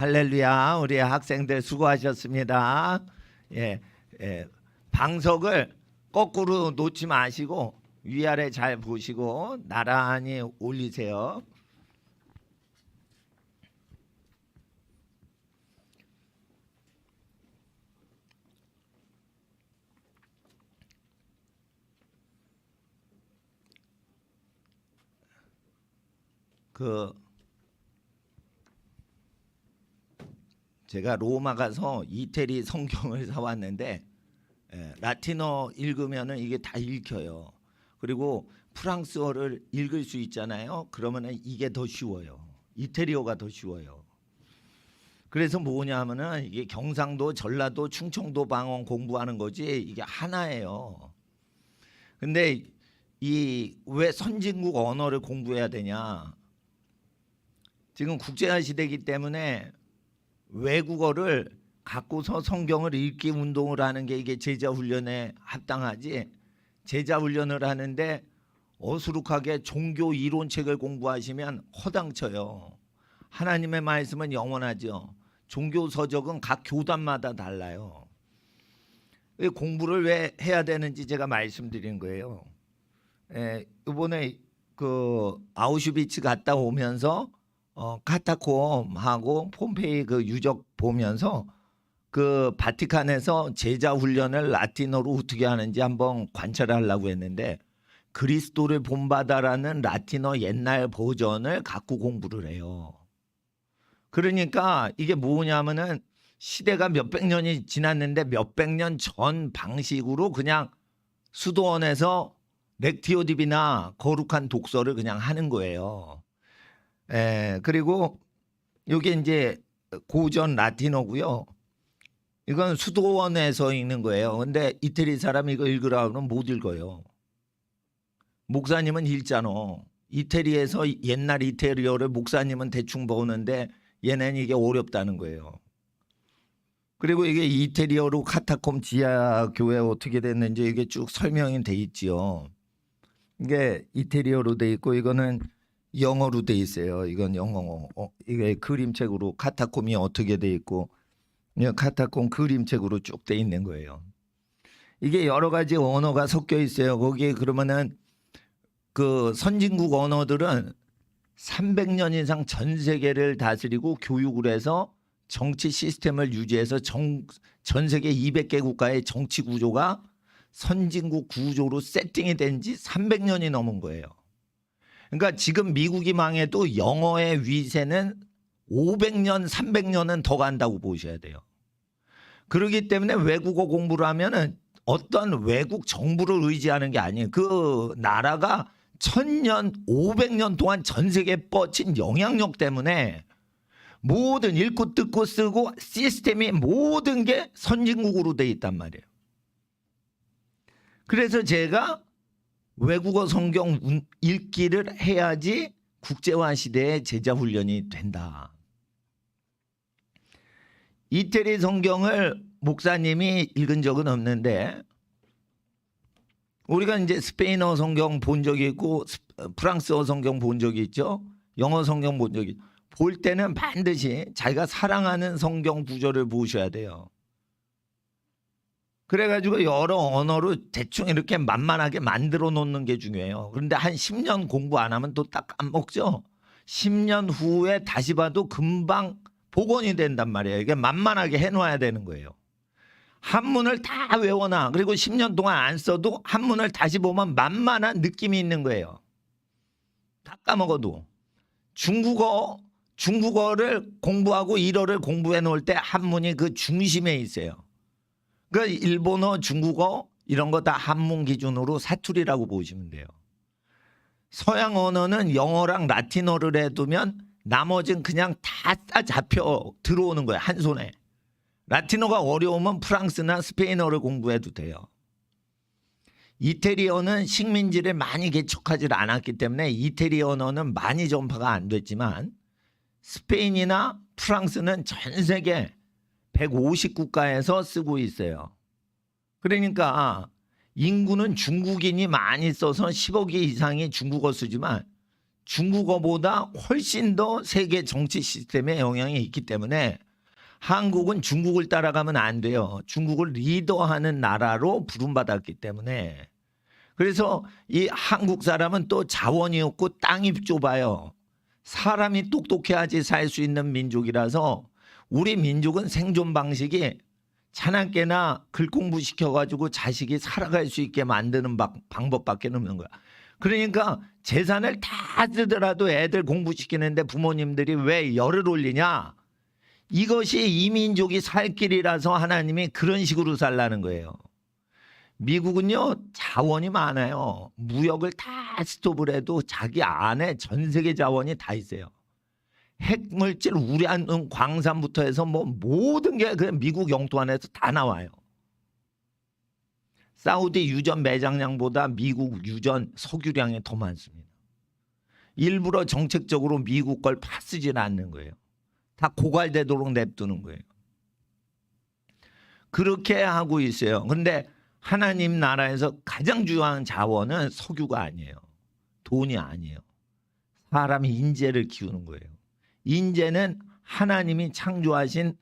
할렐루야, 우리 학생들 수고하셨습니다. 예, 방석을 거꾸로 놓지 마시고 위아래 잘 보시고 나란히 올리세요. 제가 로마 가서 이태리 성경을 사왔는데 라틴어 읽으면은 이게 다 읽혀요. 그리고 프랑스어를 읽을 수 있잖아요. 그러면은 이게 더 쉬워요. 이태리어가 더 쉬워요. 그래서 뭐냐면은 이게 경상도, 전라도, 충청도 방언 공부하는 거지 이게 하나예요. 근데 이 왜 선진국 언어를 공부해야 되냐? 지금 국제화 시대이기 때문에 외국어를 갖고서 성경을 읽기 운동을 하는 게 이게 제자 훈련에 합당하지. 제자 훈련을 하는데 어수룩하게 종교 이론책을 공부하시면 허당쳐요. 하나님의 말씀은 영원하죠. 종교 서적은 각 교단마다 달라요. 공부를 왜 해야 되는지 제가 말씀드린 거예요. 이번에 그 아우슈비츠 갔다 오면서 카타콤하고 폼페이 그 유적 보면서 그 바티칸에서 제자 훈련을 라틴어로 어떻게 하는지 한번 관찰하려고 했는데 그리스도를 본받아라는 라틴어 옛날 버전을 갖고 공부를 해요. 그러니까 이게 뭐냐면은 시대가 몇백 년이 지났는데 몇백 년 전 방식으로 그냥 수도원에서 렉티오 디비나 거룩한 독서를 그냥 하는 거예요. 그리고 이게 이제 고전 라틴어고요. 이건 수도원에서 읽는 거예요. 근데 이태리 사람이 이거 읽으라 하면 못 읽어요. 목사님은 읽잖아. 이태리에서 옛날 이태리어를 목사님은 대충 보는데 얘네는 이게 어렵다는 거예요. 그리고 이게 이태리어로 카타콤 지하 교회 어떻게 됐는지 이게 쭉 설명이 돼 있지요. 이게 이태리어로 돼 있고 이거는 영어로 돼 있어요. 이건 영어. 이게 그림책으로 카타콤이 어떻게 돼 있고 카타콤 그림책으로 쭉 돼 있는 거예요. 이게 여러 가지 언어가 섞여 있어요. 거기에 그러면은 그 선진국 언어들은 300년 이상 전 세계를 다스리고 교육을 해서 정치 시스템을 유지해서 전 세계 200개 국가의 정치 구조가 선진국 구조로 세팅이 된 지 300년이 넘은 거예요. 그러니까 지금 미국이 망해도 영어의 위세는 500년, 300년은 더 간다고 보셔야 돼요. 그렇기 때문에 외국어 공부를 하면은 어떤 외국 정부를 의지하는 게 아니에요. 그 나라가 1000년, 500년 동안 전 세계에 뻗친 영향력 때문에 모든 읽고 듣고 쓰고 시스템이 모든 게 선진국으로 돼 있단 말이에요. 그래서 제가 외국어 성경 읽기를 해야지 국제화 시대의 제자 훈련이 된다. 이태리 성경을 목사님이 읽은 적은 없는데 우리가 이제 스페인어 성경 본 적이 있고 프랑스어 성경 본 적이 있죠. 영어 성경 본 적이 있죠. 볼 때는 반드시 자기가 사랑하는 성경 구절을 보셔야 돼요. 그래가지고 여러 언어로 대충 이렇게 만만하게 만들어 놓는 게 중요해요. 그런데 한 10년 공부 안 하면 또 딱 까먹죠. 10년 후에 다시 봐도 금방 복원이 된단 말이에요. 이게 만만하게 해놔야 되는 거예요. 한문을 다 외워놔. 그리고 10년 동안 안 써도 한문을 다시 보면 만만한 느낌이 있는 거예요. 다 까먹어도. 중국어를 공부하고 일어를 공부해 놓을 때 한문이 그 중심에 있어요. 그 일본어, 중국어 이런 거 다 한문 기준으로 사투리라고 보시면 돼요. 서양 언어는 영어랑 라틴어를 해두면 나머지는 그냥 다 잡혀 들어오는 거예요. 한 손에. 라틴어가 어려우면 프랑스나 스페인어를 공부해도 돼요. 이태리어는 식민지를 많이 개척하지 않았기 때문에 이태리 언어는 많이 전파가 안 됐지만 스페인이나 프랑스는 전 세계 150국가에서 쓰고 있어요. 그러니까 인구는 중국인이 많이 써서 10억 이상이 중국어 쓰지만 중국어보다 훨씬 더 세계 정치 시스템에 영향이 있기 때문에 한국은 중국을 따라가면 안 돼요. 중국을 리더하는 나라로 부름받았기 때문에. 그래서 이 한국 사람은 또 자원이 없고 땅이 좁아요. 사람이 똑똑해야지 살 수 있는 민족이라서 우리 민족은 생존 방식이 자나깨나 글 공부 시켜가지고 자식이 살아갈 수 있게 만드는 방법밖에 없는 거야. 그러니까 재산을 다 쓰더라도 애들 공부시키는데 부모님들이 왜 열을 올리냐? 이것이 이 민족이 살 길이라서 하나님이 그런 식으로 살라는 거예요. 미국은요 자원이 많아요. 무역을 다 스톱을 해도 자기 안에 전 세계 자원이 다 있어요. 핵물질, 우라늄, 광산부터 해서 뭐 모든 게 그냥 미국 영토 안에서 다 나와요. 사우디 유전 매장량보다 미국 유전 석유량이 더 많습니다. 일부러 정책적으로 미국 걸 파쓰질 않는 거예요. 다 고갈되도록 냅두는 거예요. 그렇게 하고 있어요. 그런데 하나님 나라에서 가장 중요한 자원은 석유가 아니에요. 돈이 아니에요. 사람이 인재를 키우는 거예요. 인재는 하나님이 창조하신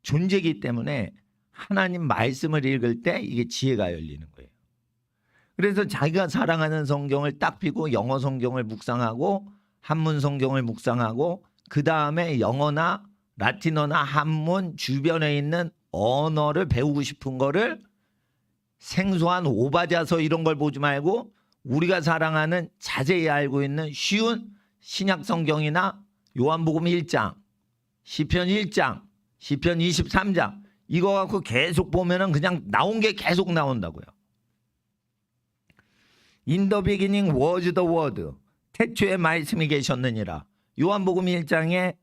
존재이기 때문에 하나님 말씀을 읽을 때 이게 지혜가 열리는 거예요. 그래서 자기가 사랑하는 성경을 딱 펴고 영어 성경을 묵상하고 한문 성경을 묵상하고 그 다음에 영어나 라틴어나 한문 주변에 있는 언어를 배우고 싶은 거를 생소한 오바자서 이런 걸 보지 말고 우리가 사랑하는 자세히 알고 있는 쉬운 신약 성경이나 요한복음 1장, 시편 1장, 시편 23장 이거 갖고 계속 보면은 그냥 나온 게 계속 나온다고요. In the beginning was the word. 태초에 말씀이 계셨느니라. 요한복음 1장에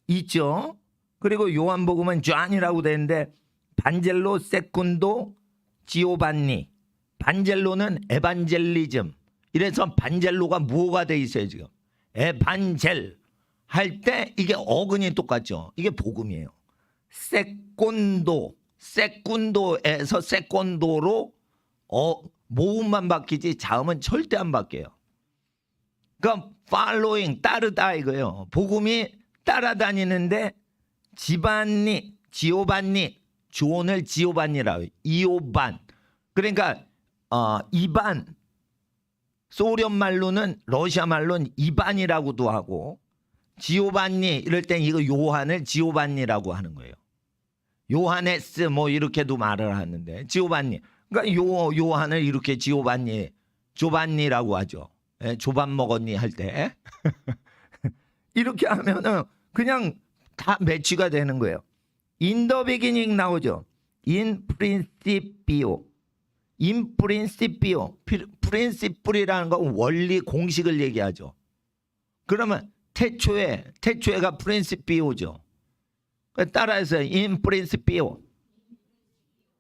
있죠. 그리고 요한복음은 존이라고 되는데 반젤로 세쿤도 지오반니. 반젤로는 에반젤리즘. 이래서 반젤로가 뭐가 돼 있어요 지금. 에반젤 할 때 이게 어근이 똑같죠. 이게 복음이에요. 세콘도에서 세콘도로 모음만 바뀌지 자음은 절대 안 바뀌어요. 그러니까 following 따르다 이거예요. 복음이 따라다니는데 지반니, 지오반니, 존을 지오반니라고 해요. 이오반. 그러니까 이반 소련 말로는 러시아 말로는 이반이라고도 하고 지오반니 이럴 땐 이거 요한을 지오반니라고 하는 거예요. 요하네스 뭐 이렇게도 말을 하는데 지오반니. 그러니까 요한을 이렇게 조반니라고 하죠. 예, 조반 먹었니 할 때 이렇게 하면은 그냥 다 매치가 되는 거예요. In the beginning 나오죠. In principio. In principio. principle이라는 건 원리 공식을 얘기하죠. 그러면 태초에가 principio죠. 따라해서 in principio.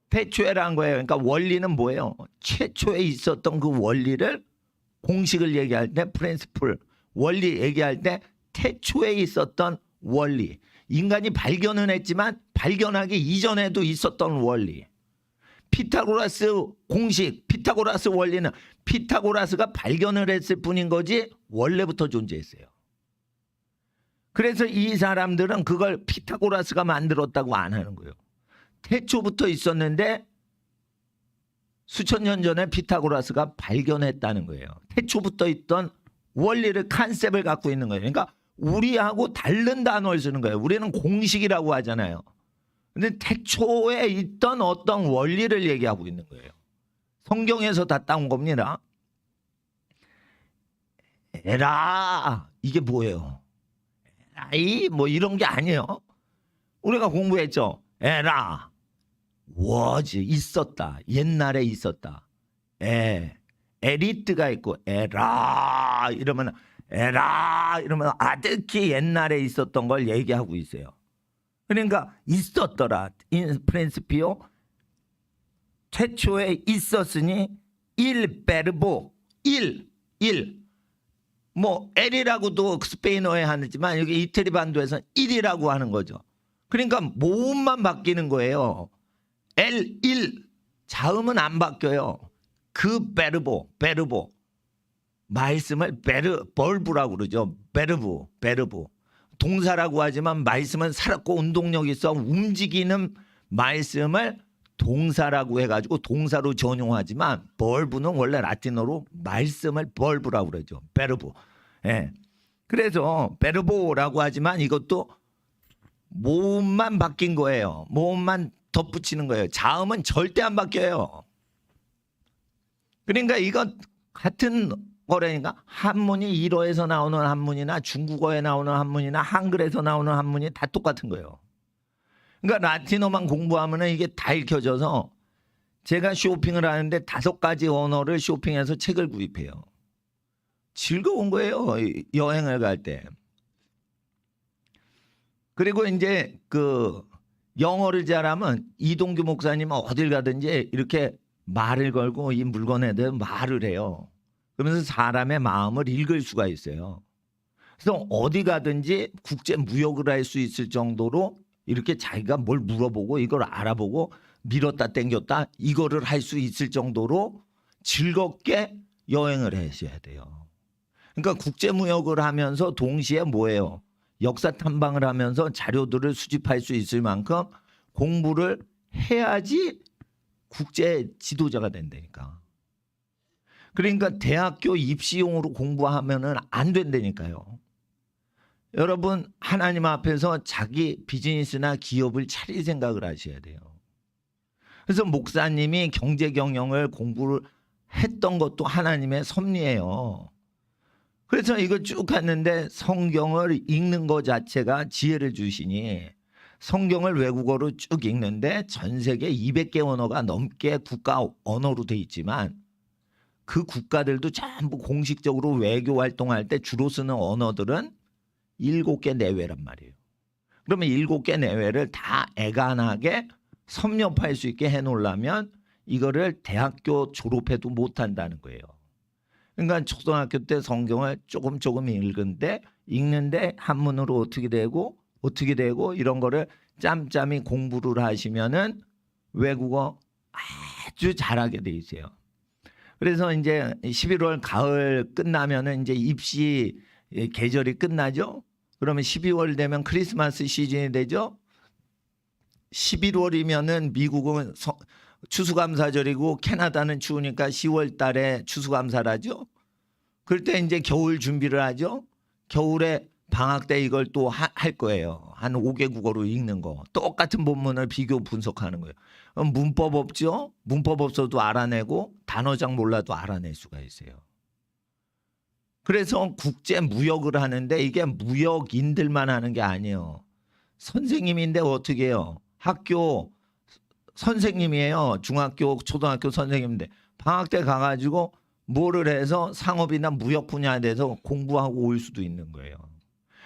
태초에라는 거예요. 그러니까 원리는 뭐예요? 최초에 있었던 그 원리를 공식을 얘기할 때 principle, 원리 얘기할 때 태초에 있었던 원리. 인간이 발견은 했지만 발견하기 이전에도 있었던 원리. 피타고라스 공식, 피타고라스 원리는 피타고라스가 발견을 했을 뿐인 거지 원래부터 존재했어요. 그래서 이 사람들은 그걸 피타고라스가 만들었다고 안 하는 거예요. 태초부터 있었는데 수천 년 전에 피타고라스가 발견했다는 거예요. 태초부터 있던 원리를 컨셉을 갖고 있는 거예요. 그러니까 우리하고 다른 단어를 쓰는 거예요. 우리는 공식이라고 하잖아요. 근데 태초에 있던 어떤 원리를 얘기하고 있는 거예요. 성경에서 다 따온 겁니다. 에라 이게 뭐예요? 에라이 뭐 이런 게 아니에요. 우리가 공부했죠. 에라 was 있었다. 옛날에 있었다. 에리트가 있고 에라 이러면 아득히 옛날에 있었던 걸 얘기하고 있어요. 그러니까 있었더라. in principio 최초에 있었으니 il verbo 뭐 엘이라고도 스페인어에 하지만 여기 이태리 반도에서 일이라고 하는 거죠. 그러니까 모음만 바뀌는 거예요. 엘, 일 자음은 안 바뀌어요. 그 베르보 말씀을 벌브라고 그러죠. 베르브. 동사라고 하지만 말씀은 살았고 운동력이 있어 움직이는 말씀을 동사라고 해가지고 동사로 전용하지만 벌브는 원래 라틴어로 말씀을 벌브라고 그러죠. 베르브. 예. 그래서 베르보라고 하지만 이것도 모음만 바뀐 거예요. 모음만 덧붙이는 거예요. 자음은 절대 안 바뀌어요. 그러니까 이건 같은 거라니까 한문이 일어에서 나오는 한문이나 중국어에 나오는 한문이나 한글에서 나오는 한문이 다 똑같은 거예요. 그러니까 라틴어만 공부하면 이게 다 읽혀져서 제가 쇼핑을 하는데 5가지 언어를 쇼핑해서 책을 구입해요. 즐거운 거예요. 여행을 갈 때. 그리고 이제 그 영어를 잘하면 이동규 목사님은 어딜 가든지 이렇게 말을 걸고 이 물건에 대해 말을 해요. 그러면서 사람의 마음을 읽을 수가 있어요. 그래서 어디 가든지 국제 무역을 할 수 있을 정도로 이렇게 자기가 뭘 물어보고 이걸 알아보고 밀었다 땡겼다 이거를 할 수 있을 정도로 즐겁게 여행을 하셔야 돼요. 그러니까 국제 무역을 하면서 동시에 뭐예요? 역사 탐방을 하면서 자료들을 수집할 수 있을 만큼 공부를 해야지 국제 지도자가 된다니까. 그러니까 대학교 입시용으로 공부하면은 안 된다니까요. 여러분 하나님 앞에서 자기 비즈니스나 기업을 차릴 생각을 하셔야 돼요. 그래서 목사님이 경제 경영을 공부를 했던 것도 하나님의 섭리예요. 그래서 이거 쭉 했는데 성경을 읽는 것 자체가 지혜를 주시니 성경을 외국어로 쭉 읽는데 전 세계 200개 언어가 넘게 국가 언어로 돼 있지만 그 국가들도 전부 공식적으로 외교 활동할 때 주로 쓰는 언어들은 7개 내외란 말이에요. 그러면 7개 내외를 다 애간하게 섭렵할 수 있게 해놓으려면 이거를 대학교 졸업해도 못한다는 거예요. 그러니까 초등학교 때 성경을 조금 읽는데 한문으로 어떻게 되고 이런 거를 짬짬이 공부를 하시면은 외국어 아주 잘하게 돼 있어요. 그래서 이제 11월 가을 끝나면은 이제 입시 계절이 끝나죠. 그러면 12월 되면 크리스마스 시즌이 되죠. 11월이면은 미국은 추수감사절이고 캐나다는 추우니까 10월 달에 추수감사라죠. 그럴 때 이제 겨울 준비를 하죠. 겨울에 방학 때 이걸 또 할 거예요. 한 5개 국어로 읽는 거. 똑같은 본문을 비교 분석하는 거예요. 그럼 문법 없죠? 문법 없어도 알아내고 단어장 몰라도 알아낼 수가 있어요. 그래서 국제 무역을 하는데 이게 무역인들만 하는 게 아니에요. 선생님인데 어떻게 해요? 학교 선생님이에요. 중학교, 초등학교 선생님인데 방학 때 가가지고 뭐를 해서 상업이나 무역 분야에 대해서 공부하고 올 수도 있는 거예요.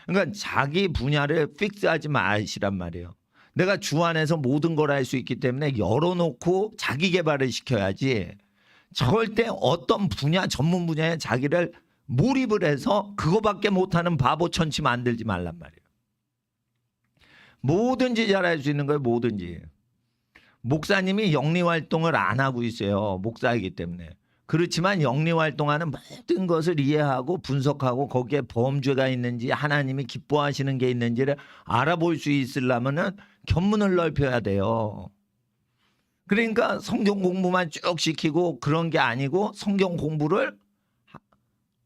그러니까 자기 분야를 픽스하지 마시란 말이에요. 내가 주 안에서 모든 걸 할 수 있기 때문에 열어놓고 자기 개발을 시켜야지 절대 어떤 분야 전문 분야에 자기를 몰입을 해서 그거밖에 못하는 바보 천치 만들지 말란 말이에요. 뭐든지 잘할 수 있는 거예요. 뭐든지. 목사님이 영리활동을 안 하고 있어요. 목사이기 때문에. 그렇지만 영리활동하는 모든 것을 이해하고 분석하고 거기에 범죄가 있는지 하나님이 기뻐하시는 게 있는지를 알아볼 수 있으려면 견문을 넓혀야 돼요. 그러니까 성경 공부만 쭉 시키고 그런 게 아니고 성경 공부를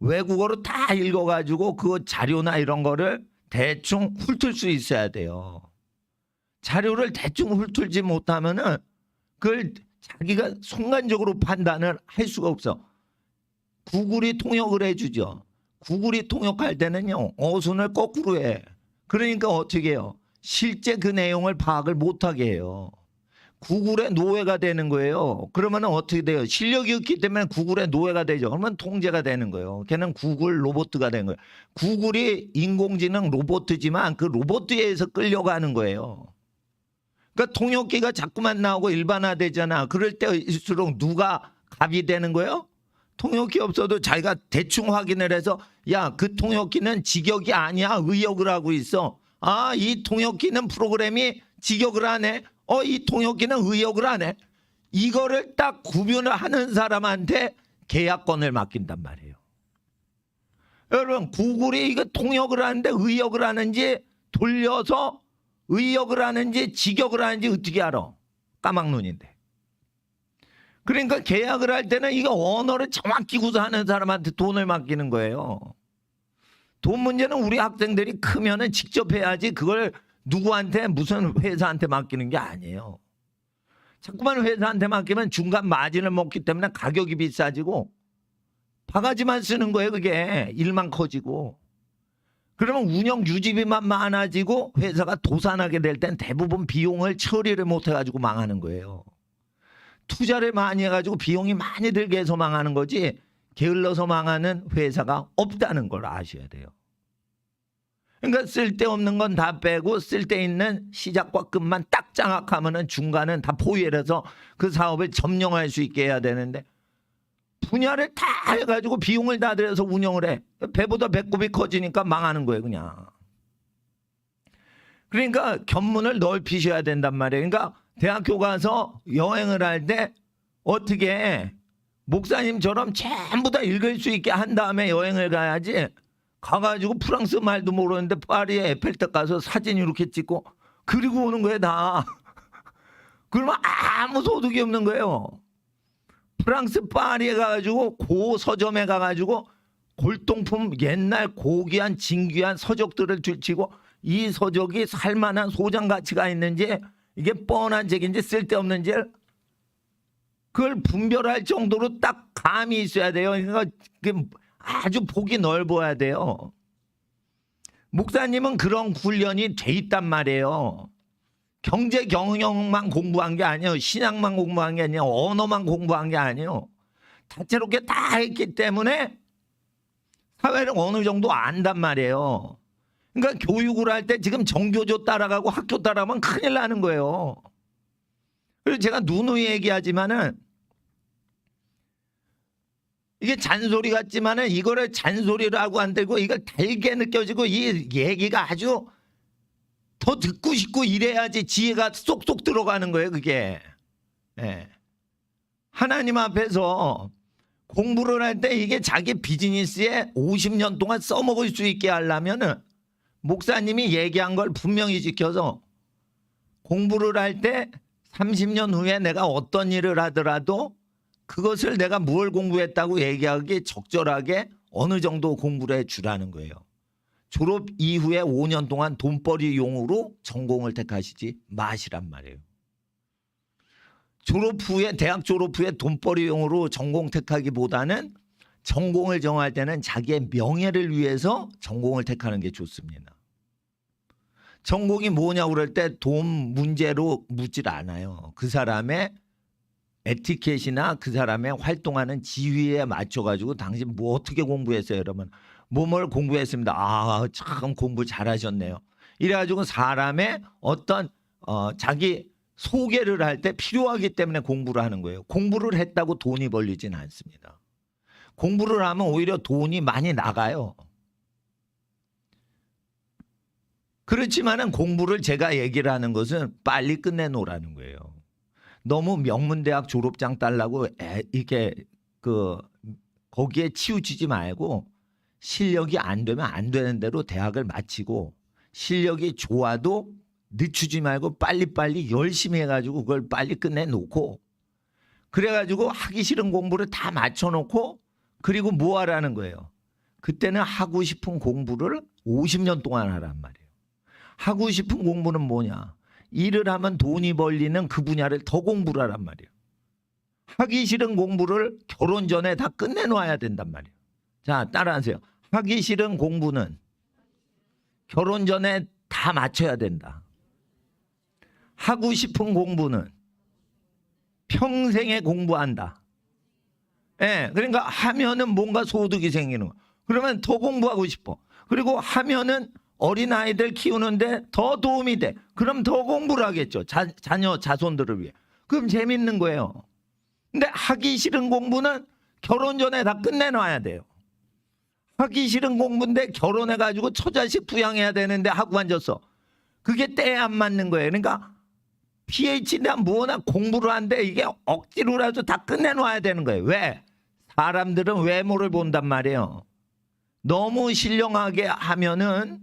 외국어로 다 읽어가지고 그 자료나 이런 거를 대충 훑을 수 있어야 돼요. 자료를 대충 훑지 못하면은 그걸 자기가 순간적으로 판단을 할 수가 없어. 구글이 통역을 해주죠. 구글이 통역할 때는요 어순을 거꾸로 해. 그러니까 어떻게 해요? 실제 그 내용을 파악을 못하게 해요. 구글의 노예가 되는 거예요. 그러면 어떻게 돼요? 실력이 없기 때문에 구글의 노예가 되죠. 그러면 통제가 되는 거예요. 걔는 구글 로봇가 된 거예요. 구글이 인공지능 로봇이지만 그 로봇에 의해서 끌려가는 거예요. 그러니까 통역기가 자꾸만 나오고 일반화되잖아. 그럴 때일수록 누가 갑이 되는 거예요? 통역기 없어도 자기가 대충 확인을 해서 야, 그 통역기는 직역이 아니야. 의역을 하고 있어. 아, 이 통역기는 프로그램이 직역을 하네. 이 통역기는 의역을 하네. 이거를 딱 구분을 하는 사람한테 계약권을 맡긴단 말이에요. 여러분 구글이 이거 통역을 하는데 의역을 하는지 돌려서 의역을 하는지 직역을 하는지 어떻게 알아? 까막눈인데. 그러니까 계약을 할 때는 이거 언어를 정확히 구사하는 사람한테 돈을 맡기는 거예요. 돈 문제는 우리 학생들이 크면은 직접 해야지 그걸 누구한테 무슨 회사한테 맡기는 게 아니에요. 자꾸만 회사한테 맡기면 중간 마진을 먹기 때문에 가격이 비싸지고 바가지만 쓰는 거예요. 그게 일만 커지고. 그러면 운영 유지비만 많아지고 회사가 도산하게 될 땐 대부분 비용을 처리를 못해가지고 망하는 거예요. 투자를 많이 해가지고 비용이 많이 들게 해서 망하는 거지 게을러서 망하는 회사가 없다는 걸 아셔야 돼요. 그러니까 쓸데없는 건 다 빼고 쓸데있는 시작과 끝만 딱 장악하면은 중간은 다 포위해서 그 사업을 점령할 수 있게 해야 되는데 분야를 다 해가지고 비용을 다 들여서 운영을 해. 배보다 배꼽이 커지니까 망하는 거예요 그냥. 그러니까 견문을 넓히셔야 된단 말이에요. 그러니까 대학교 가서 여행을 할 때 어떻게 목사님처럼 전부 다 읽을 수 있게 한 다음에 여행을 가야지. 가가지고 프랑스 말도 모르는데 파리에 에펠탑 가서 사진 이렇게 찍고 그리고 오는 거예요 다. 그러면 아무 소득이 없는 거예요. 프랑스 파리에 가가지고 고 서점에 가가지고 골동품 옛날 고귀한 진귀한 서적들을 들치고 이 서적이 살만한 소장 가치가 있는지 이게 뻔한 책인지 쓸데없는지 그걸 분별할 정도로 딱 감이 있어야 돼요. 그러니까 아주 폭이 넓어야 돼요. 목사님은 그런 훈련이 돼 있단 말이에요. 경제 경영만 공부한 게 아니에요. 신앙만 공부한 게 아니에요. 언어만 공부한 게 아니에요. 다채롭게 다 했기 때문에 사회를 어느 정도 안단 말이에요. 그러니까 교육을 할 때 지금 정교조 따라가고 학교 따라가면 큰일 나는 거예요. 그래서 제가 누누이 얘기하지만은 이게 잔소리 같지만은 이거를 잔소리라고 안 되고 이걸 달게 느껴지고 이 얘기가 아주 더 듣고 싶고 이래야지 지혜가 쏙쏙 들어가는 거예요 그게. 네. 하나님 앞에서 공부를 할 때 이게 자기 비즈니스에 50년 동안 써먹을 수 있게 하려면은 목사님이 얘기한 걸 분명히 지켜서 공부를 할 때 30년 후에 내가 어떤 일을 하더라도 그것을 내가 뭘 공부했다고 얘기하기 적절하게 어느 정도 공부를 해주라는 거예요. 졸업 이후에 5년 동안 돈벌이용으로 전공을 택하시지 마시란 말이에요. 졸업 후에 대학 졸업 후에 돈벌이용으로 전공 택하기보다는 전공을 정할 때는 자기의 명예를 위해서 전공을 택하는 게 좋습니다. 전공이 뭐냐고 그럴 때 돈 문제로 묻질 않아요. 그 사람의 에티켓이나 그 사람의 활동하는 지위에 맞춰가지고 당신 뭐 어떻게 공부했어요? 여러분 뭐뭘 공부했습니다. 아 참 공부 잘하셨네요. 이래가지고 사람의 어떤 자기 소개를 할 때 필요하기 때문에 공부를 하는 거예요. 공부를 했다고 돈이 벌리진 않습니다. 공부를 하면 오히려 돈이 많이 나가요. 그렇지만은 공부를 제가 얘기를 하는 것은 빨리 끝내놓으라는 거예요. 너무 명문대학 졸업장 달라고 이렇게 거기에 치우치지 말고 실력이 안 되면 안 되는 대로 대학을 마치고 실력이 좋아도 늦추지 말고 빨리빨리 열심히 해가지고 그걸 빨리 끝내놓고 그래가지고 하기 싫은 공부를 다 맞춰놓고 그리고 뭐 하라는 거예요. 그때는 하고 싶은 공부를 50년 동안 하란 말이에요. 하고 싶은 공부는 뭐냐. 일을 하면 돈이 벌리는 그 분야를 더 공부를 하란 말이에요. 하기 싫은 공부를 결혼 전에 다 끝내놔야 된단 말이에요. 자, 따라하세요. 하기 싫은 공부는 결혼 전에 다 마쳐야 된다. 하고 싶은 공부는 평생에 공부한다. 예, 그러니까 하면은 뭔가 소득이 생기는 거. 그러면 더 공부하고 싶어. 그리고 하면은 어린아이들 키우는데 더 도움이 돼. 그럼 더 공부를 하겠죠. 자녀, 자손들을 위해. 그럼 재밌는 거예요. 근데 하기 싫은 공부는 결혼 전에 다 끝내놔야 돼요. 하기 싫은 공부인데 결혼해가지고 처자식 부양해야 되는데 하고 앉았어. 그게 때에 안 맞는 거예요. 그러니까 PhD나 뭐나 공부를 하는데 이게 억지로라도 다 끝내놔야 되는 거예요. 왜? 사람들은 외모를 본단 말이에요. 너무 신령하게 하면은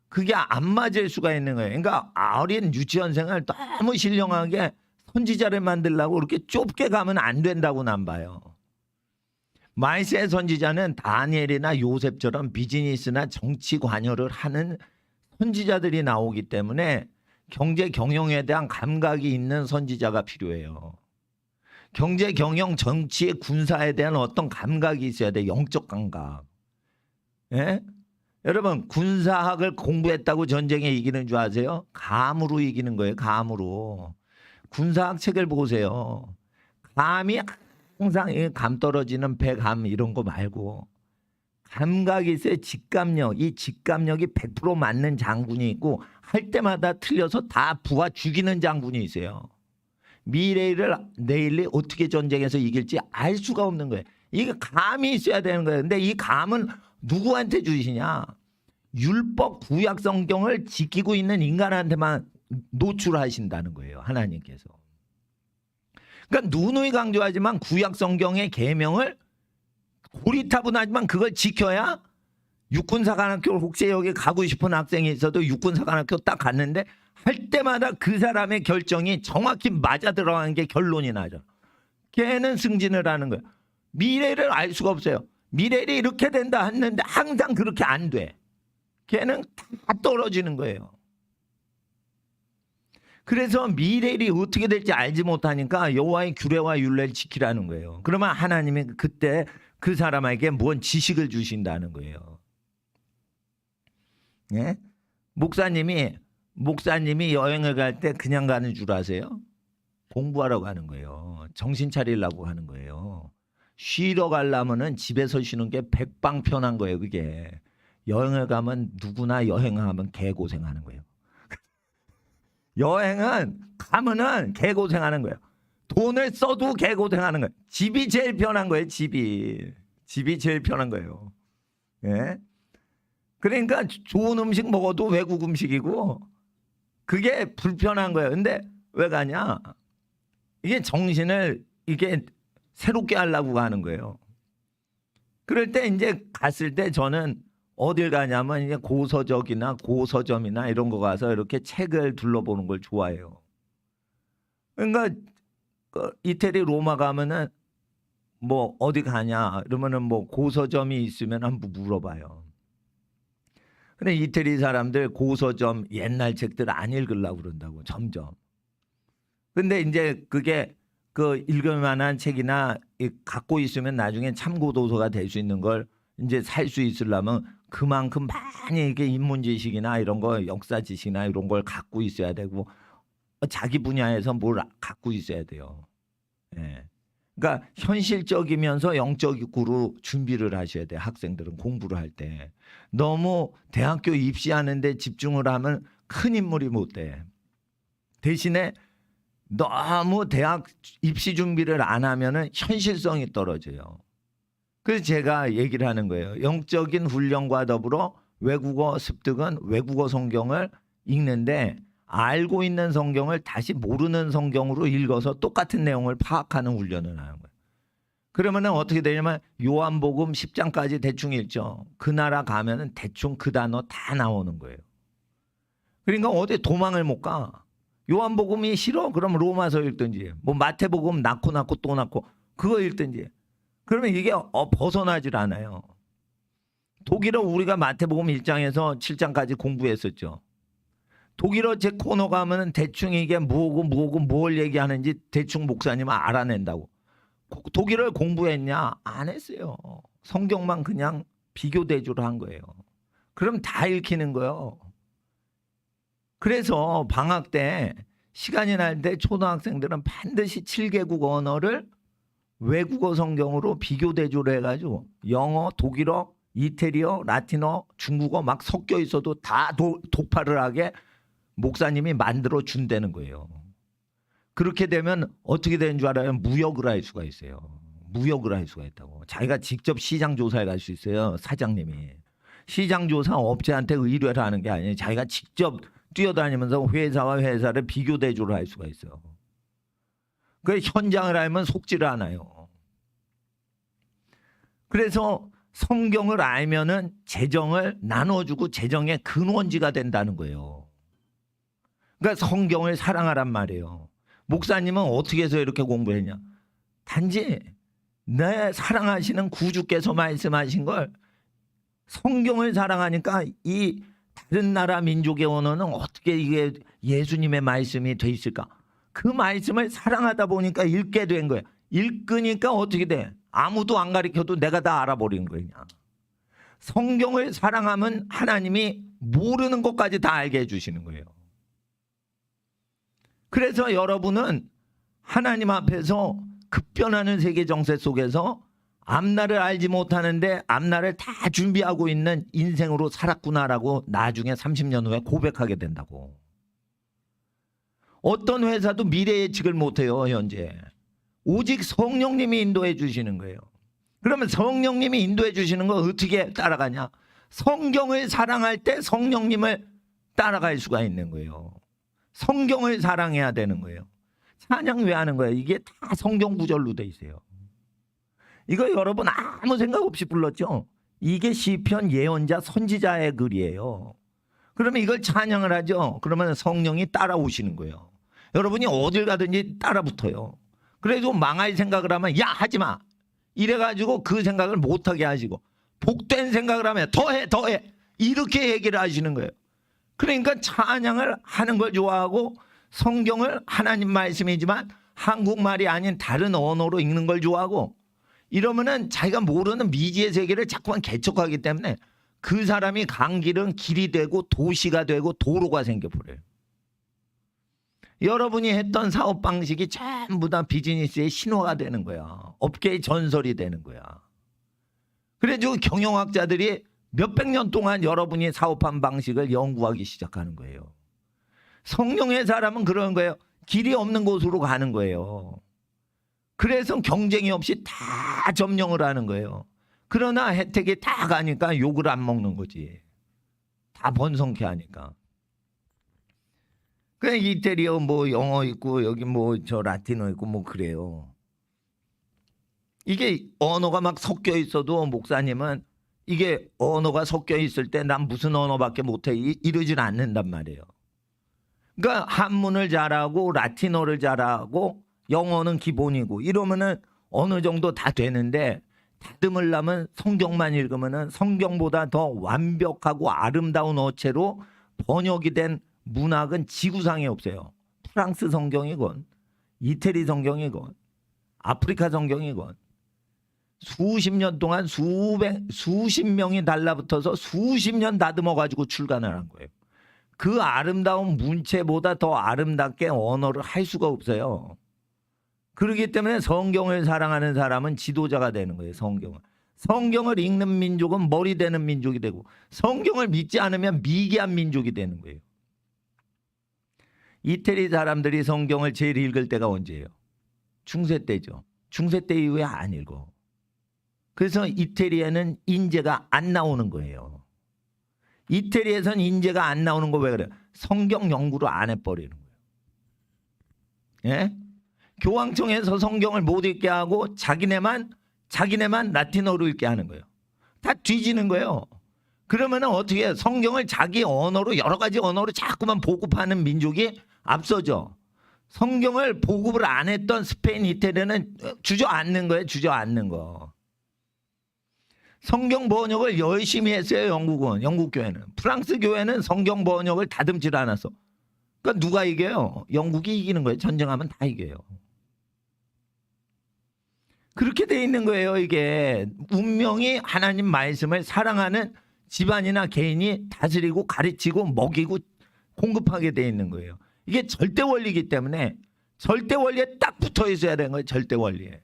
그게 안 맞을 수가 있는 거예요. 그러니까 어린 유치원생을 너무 신령하게 선지자를 만들려고 그렇게 좁게 가면 안 된다고 난 봐요. 말세의 선지자는 다니엘이나 요셉처럼 비즈니스나 정치 관여를 하는 선지자들이 나오기 때문에 경제 경영에 대한 감각이 있는 선지자가 필요해요. 경제 경영, 정치, 군사에 대한 어떤 감각이 있어야 돼. 영적 감각. 예? 여러분 군사학을 공부했다고 전쟁에 이기는 줄 아세요? 감으로 이기는 거예요. 감으로. 군사학 책을 보세요. 감이 항상 감 떨어지는 배감 이런 거 말고 감각이 있어요. 직감력. 이 직감력이 100% 맞는 장군이 있고 할 때마다 틀려서 다 부하 죽이는 장군이 있어요. 미래를 내일이 어떻게 전쟁에서 이길지 알 수가 없는 거예요. 이게 감이 있어야 되는 거예요. 근데 이 감은 누구한테 주시냐? 율법 구약 성경을 지키고 있는 인간한테만 노출하신다는 거예요. 하나님께서. 그러니까 누누이 강조하지만 구약 성경의 계명을 고리타분하지만 그걸 지켜야 육군사관학교를 혹시 여기 가고 싶은 학생이 있어도 육군사관학교 딱 갔는데 할 때마다 그 사람의 결정이 정확히 맞아 들어가는 게 결론이 나죠. 걔는 승진을 하는 거예요. 미래를 알 수가 없어요. 미래를 이렇게 된다 했는데 항상 그렇게 안 돼. 걔는 다 떨어지는 거예요. 그래서 미래일이 어떻게 될지 알지 못하니까 여호와의 규례와 율례를 지키라는 거예요. 그러면 하나님이 그때 그 사람에게 뭔 지식을 주신다는 거예요. 예? 목사님이 여행을 갈 때 그냥 가는 줄 아세요? 공부하러 가는 거예요. 정신 차리려고 하는 거예요. 쉬러 가려면은 집에서 쉬는 게 백방편한 거예요. 그게 여행을 가면 누구나 여행하면 개고생하는 거예요. 여행은 가면은 개고생하는 거예요. 돈을 써도 개고생하는 거예요. 집이 제일 편한 거예요. 집이 제일 편한 거예요. 예? 그러니까 좋은 음식 먹어도 외국 음식이고 그게 불편한 거예요. 근데 왜 가냐? 이게 정신을 이게 새롭게 하려고 가는 거예요. 그럴 때 이제 갔을 때 저는 어딜 가냐면 이제 고서적이나 고서점이나 이런 거 가서 이렇게 책을 둘러보는 걸 좋아해요. 그러니까 이태리 로마 가면은 뭐 어디 가냐 그러면은 뭐 고서점이 있으면 한번 물어봐요. 근데 이태리 사람들 고서점 옛날 책들 안 읽으려고 그런다고 점점. 근데 이제 그게 그 읽을 만한 책이나 갖고 있으면 나중에 참고 도서가 될 수 있는 걸 이제 살 수 있으려면 그만큼 많이 이게 인문 지식이나 이런 거 역사 지식이나 이런 걸 갖고 있어야 되고 자기 분야에서 뭘 갖고 있어야 돼요. 예. 그러니까 현실적이면서 영적으로 준비를 하셔야 돼요. 학생들은 공부를 할 때. 너무 대학교 입시하는데 집중을 하면 큰 인물이 못 돼. 대신에 너무 대학 입시 준비를 안 하면은 현실성이 떨어져요. 그래서 제가 얘기를 하는 거예요. 영적인 훈련과 더불어 외국어 습득은 외국어 성경을 읽는데 알고 있는 성경을 다시 모르는 성경으로 읽어서 똑같은 내용을 파악하는 훈련을 하는 거예요. 그러면은 어떻게 되냐면 요한복음 10장까지 대충 읽죠. 그 나라 가면은 대충 그 단어 다 나오는 거예요. 그러니까 어디 도망을 못 가. 요한복음이 싫어? 그럼 로마서 읽든지 뭐 마태복음 낳고 또 낳고 그거 읽든지. 그러면 이게 벗어나질 않아요. 독일어 우리가 마태복음 1장에서 7장까지 공부했었죠. 독일어 제 코너 가면은 대충 이게 뭐고 뭘 얘기하는지 대충 목사님은 알아낸다고. 독일어를 공부했냐? 안 했어요. 성경만 그냥 비교 대조를 한 거예요. 그럼 다 읽히는 거예요. 그래서 방학 때 시간이 날 때 초등학생들은 반드시 7개국 언어를 외국어 성경으로 비교 대조를 해가지고 영어, 독일어, 이태리어, 라틴어, 중국어 막 섞여 있어도 다 독파를 하게 목사님이 만들어 준다는 거예요. 그렇게 되면 어떻게 되는 줄 알아요? 무역을 할 수가 있어요. 무역을 할 수가 있다고. 자기가 직접 시장 조사에 갈 수 있어요. 사장님이. 시장 조사 업체한테 의뢰를 하는 게 아니에요. 자기가 직접 뛰어다니면서 회사와 회사를 비교 대조를 할 수가 있어요. 그 현장을 알면 속지를 않아요. 그래서 성경을 알면은 재정을 나눠주고 재정의 근원지가 된다는 거예요. 그러니까 성경을 사랑하란 말이에요. 목사님은 어떻게 해서 이렇게 공부했냐? 단지 내 사랑하시는 구주께서 말씀하신 걸 성경을 사랑하니까 이 다른 나라 민족의 언어는 어떻게 이게 예수님의 말씀이 돼 있을까? 그 말씀을 사랑하다 보니까 읽게 된 거예요. 읽으니까 어떻게 돼? 아무도 안 가르쳐도 내가 다 알아버리는 거냐. 성경을 사랑하면 하나님이 모르는 것까지 다 알게 해주시는 거예요. 그래서 여러분은 하나님 앞에서 급변하는 세계 정세 속에서 앞날을 알지 못하는데 앞날을 다 준비하고 있는 인생으로 살았구나라고 나중에 30년 후에 고백하게 된다고. 어떤 회사도 미래 예측을 못해요. 현재 오직 성령님이 인도해 주시는 거예요. 그러면 성령님이 인도해 주시는 거 어떻게 따라가냐? 성경을 사랑할 때 성령님을 따라갈 수가 있는 거예요. 성경을 사랑해야 되는 거예요. 찬양 왜 하는 거예요? 이게 다 성경 구절로 돼 있어요. 이거 여러분 아무 생각 없이 불렀죠? 이게 시편 예언자 선지자의 글이에요. 그러면 이걸 찬양을 하죠? 그러면 성령이 따라오시는 거예요. 여러분이 어딜 가든지 따라붙어요. 그래도 망할 생각을 하면 야 하지마 이래가지고 그 생각을 못하게 하시고 복된 생각을 하면 더해 이렇게 얘기를 하시는 거예요. 그러니까 찬양을 하는 걸 좋아하고 성경을 하나님 말씀이지만 한국말이 아닌 다른 언어로 읽는 걸 좋아하고 이러면은 자기가 모르는 미지의 세계를 자꾸만 개척하기 때문에 그 사람이 간 길은 길이 되고 도시가 되고 도로가 생겨버려요. 여러분이 했던 사업 방식이 전부 다 비즈니스의 신호가 되는 거야. 업계의 전설이 되는 거야. 그래서 경영학자들이 몇백 년 동안 여러분이 사업한 방식을 연구하기 시작하는 거예요. 성령의 사람은 그런 거예요. 길이 없는 곳으로 가는 거예요. 그래서 경쟁이 없이 다 점령을 하는 거예요. 그러나 혜택이 다 가니까 욕을 안 먹는 거지. 다 번성케 하니까. 그냥 이태리어 뭐 영어 있고 여기 뭐 저 라틴어 있고 뭐 그래요. 이게 언어가 막 섞여 있어도 목사님은 이게 언어가 섞여 있을 때 난 무슨 언어밖에 못해 이러질 않는단 말이에요. 그러니까 한문을 잘하고 라틴어를 잘하고 영어는 기본이고 이러면은 어느 정도 다 되는데 다듬으려면 성경만 읽으면은 성경보다 더 완벽하고 아름다운 어체로 번역이 된 문학은 지구상에 없어요. 프랑스 성경이건 이태리 성경이건 아프리카 성경이건 수십 년 동안 수십 명이 달라붙어서 수십 년 다듬어 가지고 출간을 한 거예요. 그 아름다운 문체보다 더 아름답게 언어를 할 수가 없어요. 그렇기 때문에 성경을 사랑하는 사람은 지도자가 되는 거예요. 성경을 읽는 민족은 머리 되는 민족이 되고 성경을 믿지 않으면 미개한 민족이 되는 거예요. 이태리 사람들이 성경을 제일 읽을 때가 언제예요? 중세 때죠. 중세 때 이후에 안 읽어. 그래서 이태리에는 인재가 안 나오는 거예요. 이태리에서는 인재가 안 나오는 거 왜 그래요? 성경 연구를 안 해버리는 거예요. 예? 교황청에서 성경을 못 읽게 하고 자기네만 라틴어로 읽게 하는 거예요. 다 뒤지는 거예요. 그러면은 어떻게 해요? 성경을 자기 언어로 여러 가지 언어로 자꾸만 보급하는 민족이 앞서죠. 성경을 보급을 안 했던 스페인, 이태리는 주저앉는 거예요. 주저앉는 거. 성경 번역을 열심히 했어요. 영국 교회는. 프랑스 교회는 성경 번역을 다듬질 않았어. 그러니까 누가 이겨요? 영국이 이기는 거예요. 전쟁하면 다 이겨요. 그렇게 돼 있는 거예요. 이게 운명이 하나님 말씀을 사랑하는 집안이나 개인이 다스리고 가르치고 먹이고 공급하게 돼 있는 거예요. 이게 절대 원리이기 때문에 절대 원리에 딱 붙어 있어야 되는 거예요. 절대 원리에.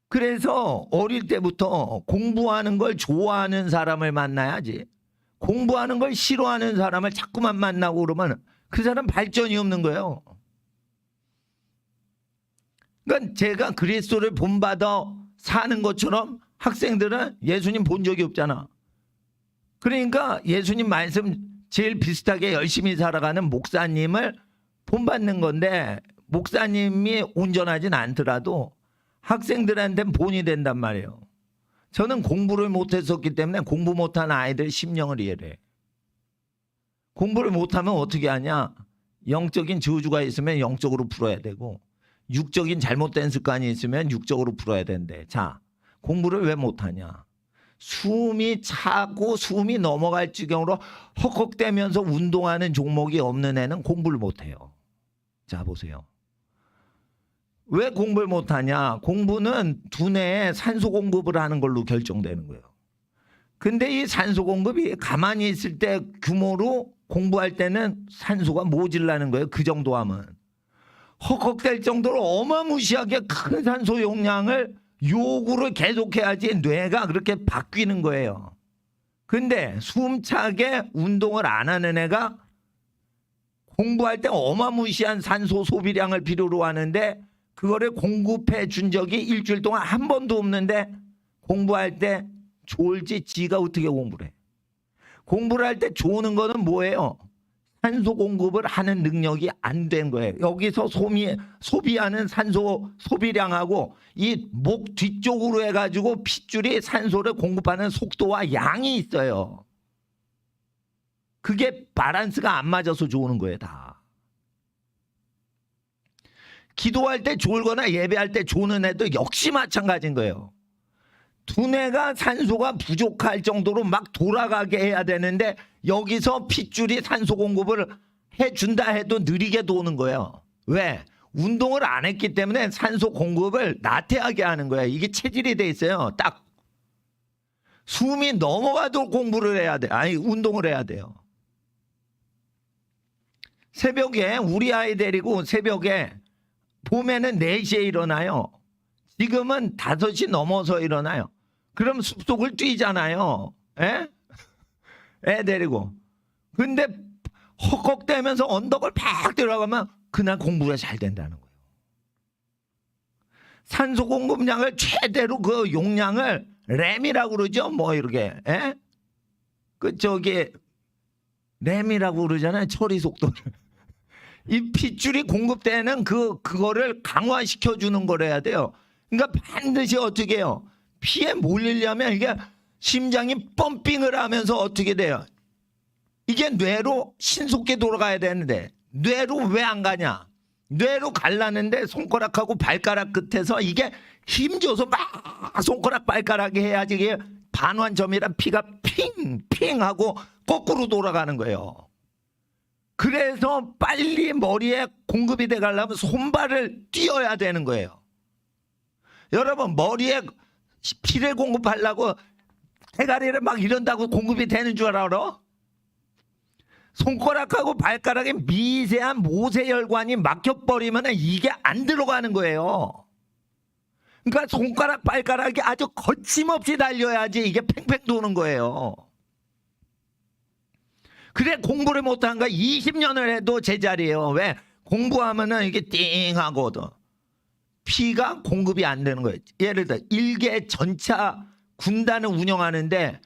그래서 어릴 때부터 공부하는 걸 좋아하는 사람을 만나야지. 공부하는 걸 싫어하는 사람을 자꾸만 만나고 그러면 그 사람 발전이 없는 거예요. 그러니까 제가 그리스도를 본받아 사는 것처럼 학생들은 예수님 본 적이 없잖아. 그러니까 예수님 말씀 제일 비슷하게 열심히 살아가는 목사님을 본받는 건데 목사님이 온전하진 않더라도 학생들한테는 본이 된단 말이에요. 저는 공부를 못했었기 때문에 공부 못한 아이들 심령을 이해해. 공부를 못하면 어떻게 하냐? 영적인 저주가 있으면 영적으로 풀어야 되고 육적인 잘못된 습관이 있으면 육적으로 풀어야 된대. 자, 공부를 왜 못하냐? 숨이 차고 숨이 넘어갈 지경으로 헉헉대면서 운동하는 종목이 없는 애는 공부를 못해요. 자, 보세요. 왜 공부를 못하냐? 공부는 두뇌에 산소 공급을 하는 걸로 결정되는 거예요. 근데 이 산소 공급이 가만히 있을 때 규모로 공부할 때는 산소가 모질라는 거예요. 그 정도 하면. 헉헉댈 정도로 어마무시하게 큰 산소 용량을 요구를 계속해야지 뇌가 그렇게 바뀌는 거예요. 근데 숨차게 운동을 안 하는 애가 공부할 때 어마무시한 산소 소비량을 필요로 하는데 그거를 공급해 준 적이 일주일 동안 한 번도 없는데 공부할 때 졸지 지가 어떻게 공부를 해. 공부를 할 때 좋은 거는 뭐예요? 산소 공급을 하는 능력이 안 된 거예요. 여기서 소비하는 산소 소비량하고 이 목 뒤쪽으로 해가지고 핏줄이 산소를 공급하는 속도와 양이 있어요. 그게 밸런스가 안 맞아서 좋은 거예요, 다. 기도할 때 졸거나 예배할 때 조는 애도 역시 마찬가지인 거예요. 두뇌가 산소가 부족할 정도로 막 돌아가게 해야 되는데 여기서 핏줄이 산소 공급을 해준다 해도 느리게 도는 거예요. 왜? 운동을 안 했기 때문에 산소 공급을 나태하게 하는 거예요. 이게 체질이 돼 있어요. 딱 숨이 넘어가도 공부를 해야 돼. 아니, 운동을 해야 돼요. 새벽에 우리 아이 데리고 새벽에 봄에는 4시에 일어나요. 지금은 5시 넘어서 일어나요. 그럼 숲속을 뛰잖아요. 애 데리고. 근데 헉헉대면서 언덕을 팍 들어가면 그날 공부가 잘 된다는 거예요. 산소 공급량을 최대로 그 용량을 램이라고 그러죠. 뭐 이렇게. 램이라고 그러잖아요. 처리 속도를. 이 핏줄이 공급되는 그거를 강화시켜 주는 걸 해야 돼요. 그러니까 반드시 어떻게 해요? 피에 몰리려면 이게 심장이 펌핑을 하면서 어떻게 돼요? 이게 뇌로 신속히 돌아가야 되는데 뇌로 왜 안 가냐? 뇌로 갈라는데 손가락하고 발가락 끝에서 이게 힘줘서 막 손가락 발가락이 해야지 이게 반환점이라 피가 핑 하고 거꾸로 돌아가는 거예요. 그래서 빨리 머리에 공급이 돼 가려면 손발을 뛰어야 되는 거예요. 여러분, 머리에 피를 공급하려고 대가리를 막 이런다고 공급이 되는 줄 알아? 손가락하고 발가락에 미세한 모세혈관이 막혀버리면 이게 안 들어가는 거예요. 그러니까 손가락 발가락이 아주 거침없이 달려야지 이게 팽팽 도는 거예요. 그래 공부를 못한 거 20년을 해도 제자리예요. 왜? 공부하면은 이게 띵하거든. 피가 공급이 안 되는 거예요. 예를 들어 일개 전차 군단을 운영하는데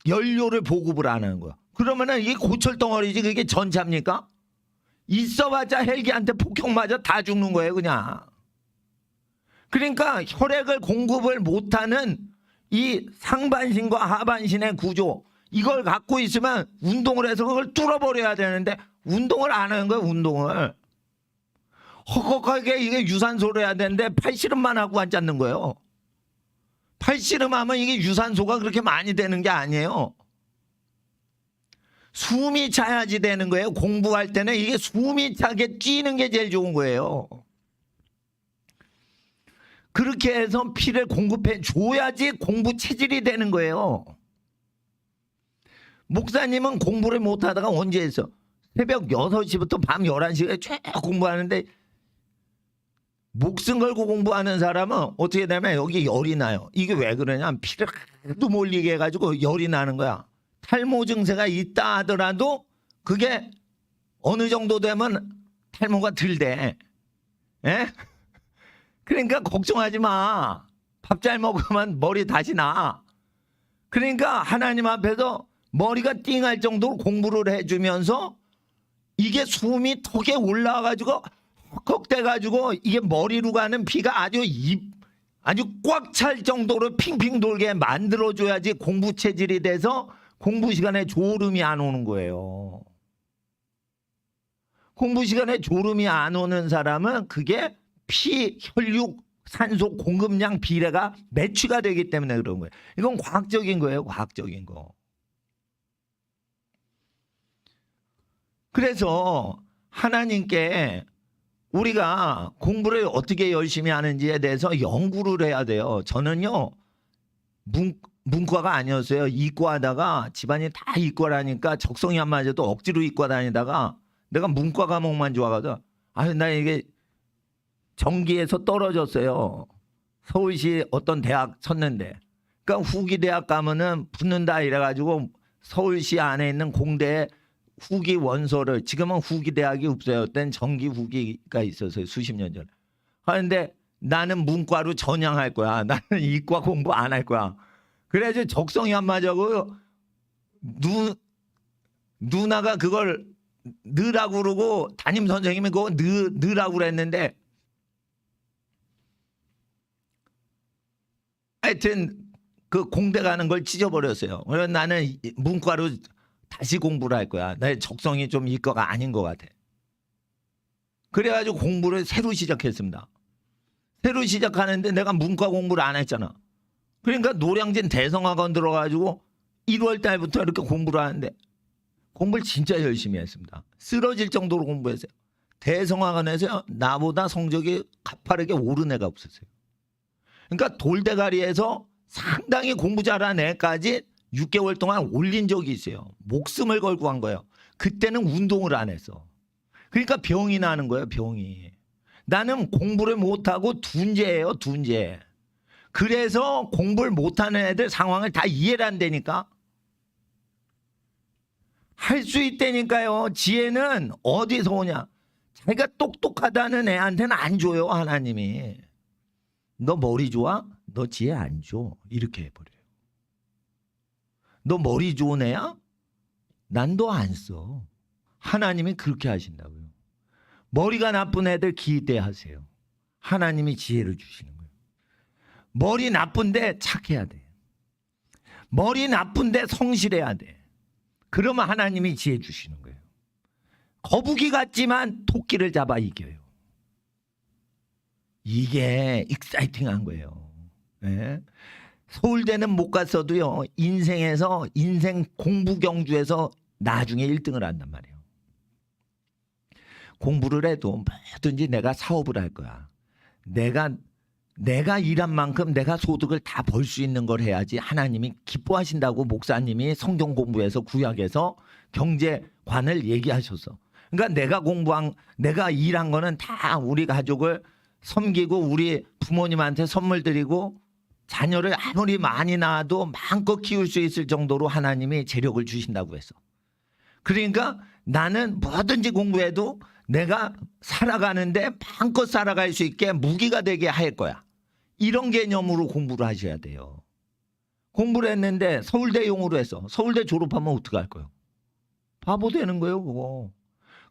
연료를 보급을 안 하는 거야. 그러면은 이게 고철덩어리지 그게 전차입니까? 있어봤자 헬기한테 폭격 맞아 다 죽는 거예요, 그냥. 그러니까 혈액을 공급을 못하는 이 상반신과 하반신의 구조, 이걸 갖고 있으면 운동을 해서 그걸 뚫어버려야 되는데 운동을 안 하는 거예요, 운동을. 헉헉하게 이게 유산소를 해야 되는데 팔씨름만 하고 앉았는 거예요. 팔씨름하면 이게 유산소가 그렇게 많이 되는 게 아니에요. 숨이 차야지 되는 거예요. 공부할 때는 이게 숨이 차게 뛰는 게 제일 좋은 거예요. 그렇게 해서 피를 공급해 줘야지 공부 체질이 되는 거예요. 목사님은 공부를 못하다가 언제 했어? 새벽 6시부터 밤 11시에 쭉 공부하는데 목숨 걸고 공부하는 사람은 어떻게 되면 여기 열이 나요. 이게 왜 그러냐? 피를 하도 몰리게 해가지고 열이 나는 거야. 탈모 증세가 있다 하더라도 그게 어느 정도 되면 탈모가 덜 돼. 예? 그러니까 걱정하지 마. 밥 잘 먹으면 머리 다시 나. 그러니까 하나님 앞에서 머리가 띵할 정도로 공부를 해주면서 이게 숨이 턱에 올라와가지고 헉헉대가지고 이게 머리로 가는 피가 아주 아주 꽉 찰 정도로 핑핑 돌게 만들어줘야지 공부 체질이 돼서 공부 시간에 졸음이 안 오는 거예요. 공부 시간에 졸음이 안 오는 사람은 그게 피, 혈육, 산소 공급량 비례가 매취가 되기 때문에 그런 거예요. 이건 과학적인 거예요. 과학적인 거. 그래서 하나님께 우리가 공부를 어떻게 열심히 하는지에 대해서 연구를 해야 돼요. 저는요 문과가 아니었어요. 이과하다가 집안이 다 이과라니까 적성이 안 맞아도 억지로 이과 다니다가 내가 문과 과목만 좋아하거든. 나 이게 전기에서 떨어졌어요. 서울시 어떤 대학 쳤는데, 그러니까 후기 대학 가면은 붙는다 이래가지고 서울시 안에 있는 공대에 후기 원서를, 지금은 후기 대학이 없어요. 그땐 전기 후기가 있었어요. 수십 년 전에. 하는데 나는 문과로 전향할 거야. 나는 이과 공부 안 할 거야. 그래서 적성이 안 맞아고 누나가 그걸 넣으라고 그러고 담임 선생님이 그거 넣으라고 그랬는데 하여튼 그 공대 가는 걸 찢어버렸어요. 그래서 나는 문과로 다시 공부를 할 거야. 내 적성이 좀 이과가 아닌 것 같아. 그래가지고 공부를 새로 시작했습니다. 새로 시작하는데 내가 문과 공부를 안 했잖아. 그러니까 노량진 대성학원 들어가지고 1월 달부터 이렇게 공부를 하는데 공부를 진짜 열심히 했습니다. 쓰러질 정도로 공부했어요. 대성학원에서 나보다 성적이 가파르게 오른 애가 없었어요. 그러니까 돌대가리에서 상당히 공부 잘한 애까지 6개월 동안 올린 적이 있어요. 목숨을 걸고 한 거예요. 그때는 운동을 안 했어. 그러니까 병이 나는 거예요. 병이. 나는 공부를 못하고 둔재예요. 둔재. 그래서 공부를 못하는 애들 상황을 다 이해를 안 되니까. 할 수 있다니까요. 지혜는 어디서 오냐. 자기가 똑똑하다는 애한테는 안 줘요. 하나님이. 너 머리 좋아? 너 지혜 안 줘. 이렇게 해버려요. 너 머리 좋은 애야? 난 너 안 써. 하나님이 그렇게 하신다고요. 머리가 나쁜 애들 기대하세요. 하나님이 지혜를 주시는 거예요. 머리 나쁜데 착해야 돼. 머리 나쁜데 성실해야 돼. 그러면 하나님이 지혜 주시는 거예요. 거북이 같지만 토끼를 잡아 이겨요. 이게 익사이팅한 거예요. 네? 서울대는 못 갔어도요. 인생에서 인생 공부 경주에서 나중에 1등을 한단 말이에요. 공부를 해도 뭐든지 내가 사업을 할 거야. 내가 일한 만큼 내가 소득을 다 벌 수 있는 걸 해야지 하나님이 기뻐하신다고 목사님이 성경 공부에서 구약에서 경제관을 얘기하셨어. 그러니까 내가 일한 거는 다 우리 가족을 섬기고 우리 부모님한테 선물 드리고 자녀를 아무리 많이 낳아도 마음껏 키울 수 있을 정도로 하나님이 재력을 주신다고 했어. 그러니까 나는 뭐든지 공부해도 내가 살아가는데 마음껏 살아갈 수 있게 무기가 되게 할 거야. 이런 개념으로 공부를 하셔야 돼요. 공부를 했는데 서울대용으로 했어. 서울대 졸업하면 어떡할 거예요? 바보 되는 거예요, 그거.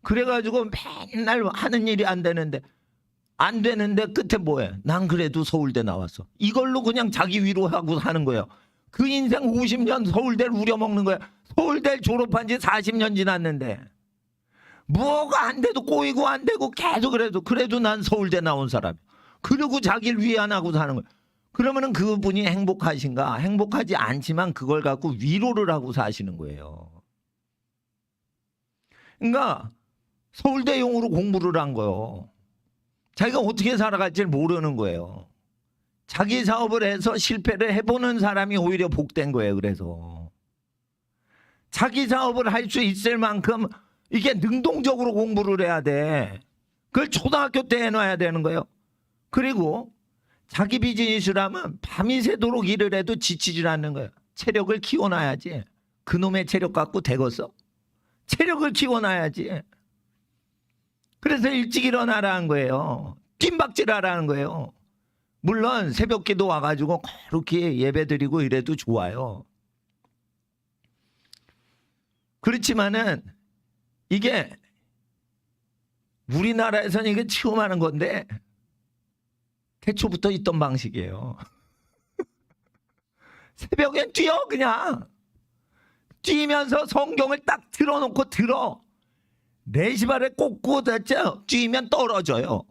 그래가지고 맨날 하는 일이 안 되는데 끝에 뭐해? 난 그래도 서울대 나왔어. 이걸로 그냥 자기 위로하고 사는 거예요. 그 인생 50년 서울대를 우려먹는 거야. 서울대 졸업한 지 40년 지났는데 뭐가 안 돼도 꼬이고 안 되고 계속 그래도 난 서울대 나온 사람이야. 그러고 자기를 위안하고 사는 거예요. 그러면은 그분이 행복하신가? 행복하지 않지만 그걸 갖고 위로를 하고 사시는 거예요. 그러니까 서울대용으로 공부를 한 거예요. 자기가 어떻게 살아갈지 모르는 거예요. 자기 사업을 해서 실패를 해보는 사람이 오히려 복된 거예요. 그래서 자기 사업을 할 수 있을 만큼 이게 능동적으로 공부를 해야 돼. 그걸 초등학교 때 해놔야 되는 거예요. 그리고 자기 비즈니스를 하면 밤이 새도록 일을 해도 지치질 않는 거예요. 체력을 키워놔야지. 그놈의 체력 갖고 되겠어? 체력을 키워놔야지. 그래서 일찍 일어나라는 거예요. 뜀박질하라는 거예요. 물론 새벽기도 와가지고 그렇게 예배드리고 이래도 좋아요. 그렇지만은 이게 우리나라에서는 이게 처음 하는 건데 태초부터 있던 방식이에요. 새벽엔 뛰어 그냥. 뛰면서 성경을 딱 틀어놓고 들어. 내 시발에 꽂고 됐죠. 뛰면 떨어져요.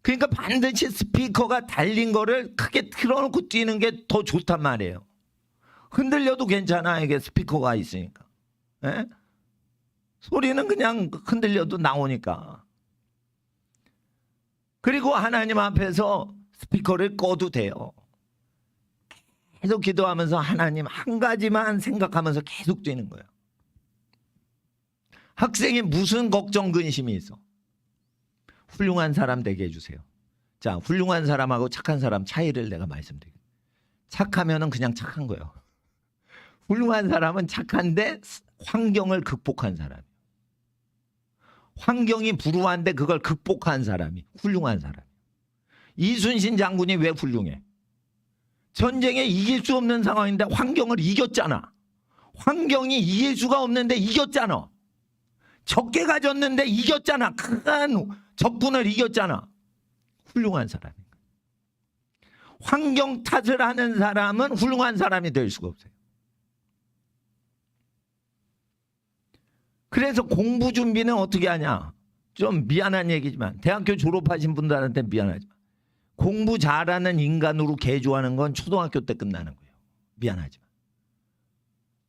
그러니까 반드시 스피커가 달린 거를 크게 틀어놓고 뛰는 게 더 좋단 말이에요. 흔들려도 괜찮아. 이게 스피커가 있으니까. 예? 소리는 그냥 흔들려도 나오니까. 그리고 하나님 앞에서 스피커를 꺼도 돼요. 계속 기도하면서 하나님 한 가지만 생각하면서 계속 뛰는 거예요. 학생이 무슨 걱정 근심이 있어? 훌륭한 사람 되게 해주세요. 자, 훌륭한 사람하고 착한 사람 차이를 내가 말씀드릴게요. 착하면은 그냥 착한 거예요. 훌륭한 사람은 착한데 환경을 극복한 사람이에요. 환경이 불우한데 그걸 극복한 사람이 훌륭한 사람이에요. 이순신 장군이 왜 훌륭해? 전쟁에 이길 수 없는 상황인데 환경을 이겼잖아. 환경이 이길 수가 없는데 이겼잖아. 적게 가졌는데 이겼잖아. 큰 적군을 이겼잖아. 훌륭한 사람이에요. 환경 탓을 하는 사람은 훌륭한 사람이 될 수가 없어요. 그래서 공부 준비는 어떻게 하냐? 좀 미안한 얘기지만 대학교 졸업하신 분들한테 미안하지만 공부 잘하는 인간으로 개조하는 건 초등학교 때 끝나는 거예요. 미안하지만.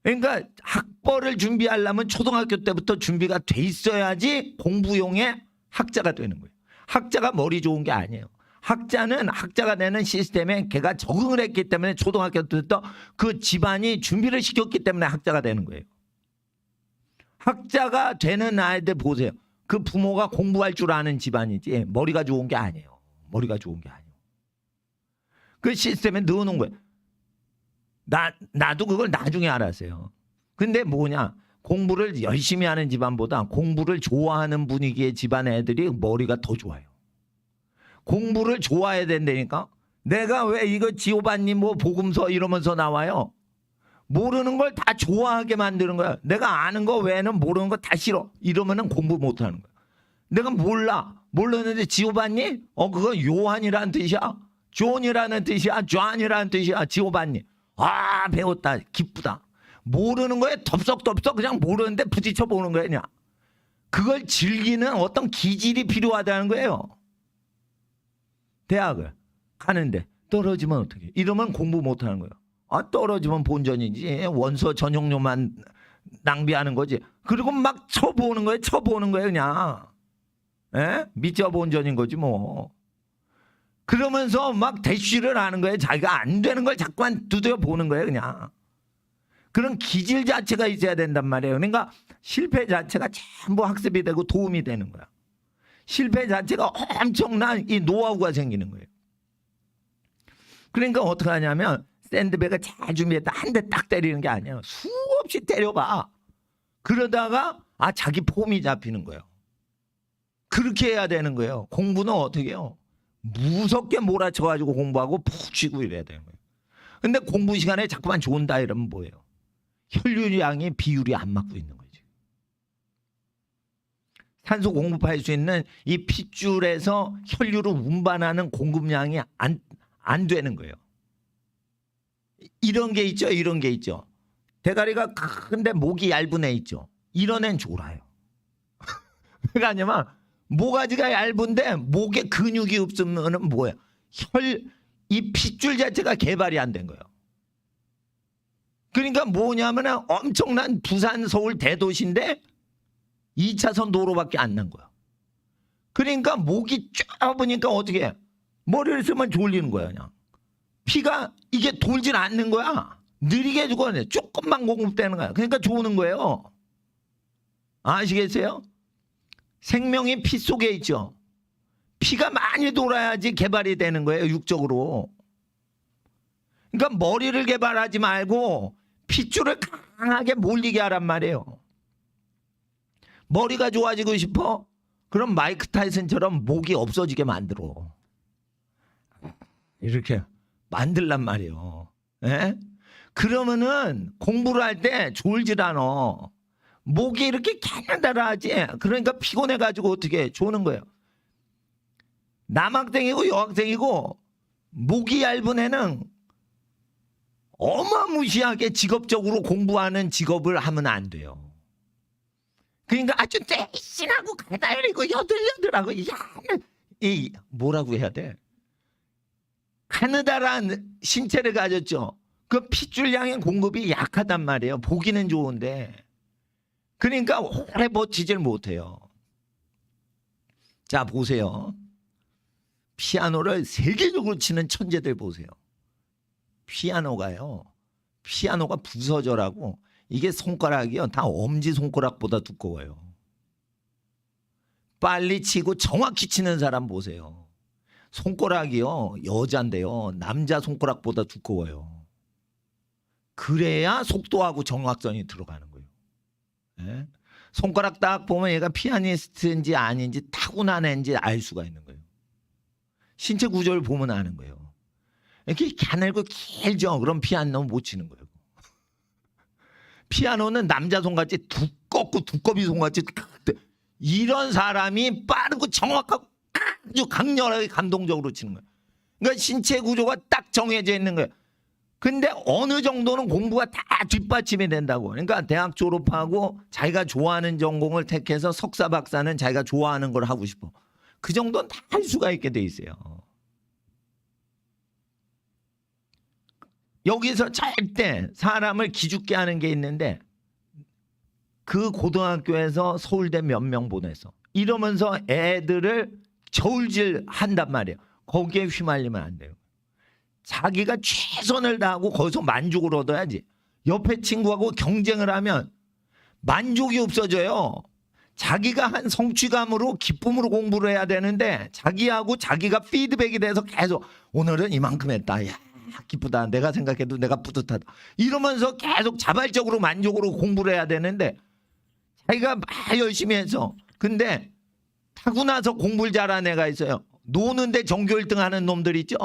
그러니까 학벌을 준비하려면 초등학교 때부터 준비가 돼 있어야지 공부용의 학자가 되는 거예요. 학자가 머리 좋은 게 아니에요. 학자는 학자가 되는 시스템에 걔가 적응을 했기 때문에 초등학교 때부터 그 집안이 준비를 시켰기 때문에 학자가 되는 거예요. 학자가 되는 아이들 보세요. 그 부모가 공부할 줄 아는 집안이지 머리가 좋은 게 아니에요. 머리가 좋은 게 아니에요. 그 시스템에 넣어놓은 거예요. 나도 그걸 나중에 알았어요. 근데 뭐냐? 공부를 열심히 하는 집안보다 공부를 좋아하는 분위기의 집안 애들이 머리가 더 좋아요. 공부를 좋아해야 된다니까. 내가 왜 이거 지오바님 뭐 복음서 이러면서 나와요? 모르는 걸 다 좋아하게 만드는 거야. 내가 아는 거 외에는 모르는 거 다 싫어. 이러면은 공부 못 하는 거야. 내가 몰랐는데 지오바님? 그건 요한이라는 뜻이야. 존이라는 뜻이야. 존이라는 뜻이야. 지오바님. 아, 배웠다. 기쁘다. 모르는 거에 덥석덥석 그냥 모르는데 부딪혀 보는 거야 그냥. 그걸 즐기는 어떤 기질이 필요하다는 거예요. 대학을 가는데 떨어지면 어떡해? 이러면 공부 못하는 거예요. 떨어지면 본전이지. 원서 전용료만 낭비하는 거지. 그리고 막 쳐보는 거예요 그냥. 미쳐 본전인 거지 뭐. 그러면서 막 대쉬를 하는 거예요. 자기가 안 되는 걸 자꾸만 두드려 보는 거예요 그냥. 그런 기질 자체가 있어야 된단 말이에요. 그러니까 실패 자체가 전부 학습이 되고 도움이 되는 거야. 실패 자체가 엄청난 이 노하우가 생기는 거예요. 그러니까 어떻게 하냐면 샌드백을 잘 준비했다 한 대 딱 때리는 게 아니에요. 수없이 때려봐. 그러다가 자기 폼이 잡히는 거예요. 그렇게 해야 되는 거예요. 공부는 어떻게 해요? 무섭게 몰아쳐가지고 공부하고 푹 쉬고 이래야 되는 거예요. 근데 공부 시간에 자꾸만 좋은다 이러면 뭐예요? 혈류량의 비율이 안 맞고 있는 거지. 산소 공급할 수 있는 이 핏줄에서 혈류를 운반하는 공급량이 안 되는 거예요. 이런 게 있죠. 이런 게 있죠. 대가리가 큰데 목이 얇은 애 있죠. 이런 애는 졸아요. 그러니까 아니면 모가지가 얇은데 목에 근육이 없으면 뭐야? 이 핏줄 자체가 개발이 안 된 거예요. 그러니까 뭐냐면 엄청난 부산 서울 대도시인데 2차선 도로밖에 안 난 거야. 그러니까 목이 좁으니까 어떻게 해? 머리를 쓰면 졸리는 거야 그냥. 피가 이게 돌질 않는 거야. 느리게 죽어내. 조금만 공급되는 거야. 그러니까 좋은 거예요. 아시겠어요? 생명이 피 속에 있죠. 피가 많이 돌아야지 개발이 되는 거예요. 육적으로. 그러니까 머리를 개발하지 말고 핏줄을 강하게 몰리게 하란 말이에요. 머리가 좋아지고 싶어? 그럼 마이크 타이슨처럼 목이 없어지게 만들어. 이렇게 만들란 말이에요. 예? 그러면은 공부를 할 때 졸질 않아. 목이 이렇게 개나다라하지. 그러니까 피곤해가지고 어떻게 조는 거예요. 남학생이고 여학생이고 목이 얇은 애는 어마무시하게 직업적으로 공부하는 직업을 하면 안 돼요. 그러니까 아주 내신하고 가다리고 여들여들하고 이 뭐라고 해야 돼? 가느다란 신체를 가졌죠. 그 핏줄량의 공급이 약하단 말이에요. 보기는 좋은데. 그러니까 오래 버티질 못해요. 자, 보세요. 피아노를 세계적으로 치는 천재들 보세요. 피아노가 부서져라고. 이게 손가락이요, 다 엄지손가락보다 두꺼워요. 빨리 치고 정확히 치는 사람 보세요. 손가락이요, 여잔데요, 남자 손가락보다 두꺼워요. 그래야 속도하고 정확성이 들어가는 거예요. 예? 손가락 딱 보면 얘가 피아니스트인지 아닌지 타고난 애인지 알 수가 있는 거예요. 신체 구조를 보면 아는 거예요. 이렇게 가늘고 길죠. 그럼 피아노는 못 치는 거예요. 피아노는 남자 손같이 두껍고 두꺼비 손같이 이런 사람이 빠르고 정확하고 아주 강렬하게 감동적으로 치는 거예요. 그러니까 신체 구조가 딱 정해져 있는 거예요. 근데 어느 정도는 공부가 다 뒷받침이 된다고. 그러니까 대학 졸업하고 자기가 좋아하는 전공을 택해서 석사 박사는 자기가 좋아하는 걸 하고 싶어. 그 정도는 다 할 수가 있게 돼 있어요. 여기서 절대 사람을 기죽게 하는 게 있는데, 그 고등학교에서 서울대 몇 명 보내서 이러면서 애들을 저울질 한단 말이에요. 거기에 휘말리면 안 돼요. 자기가 최선을 다하고 거기서 만족을 얻어야지. 옆에 친구하고 경쟁을 하면 만족이 없어져요. 자기가 한 성취감으로 기쁨으로 공부를 해야 되는데, 자기하고 자기가 피드백이 돼서 계속 오늘은 이만큼 했다. 야, 기쁘다. 내가 생각해도 내가 뿌듯하다. 이러면서 계속 자발적으로 만족으로 공부를 해야 되는데, 자기가 막 열심히 해서, 근데 타고나서 공부를 잘하는 애가 있어요. 노는데 전교 1등 하는 놈들 있죠.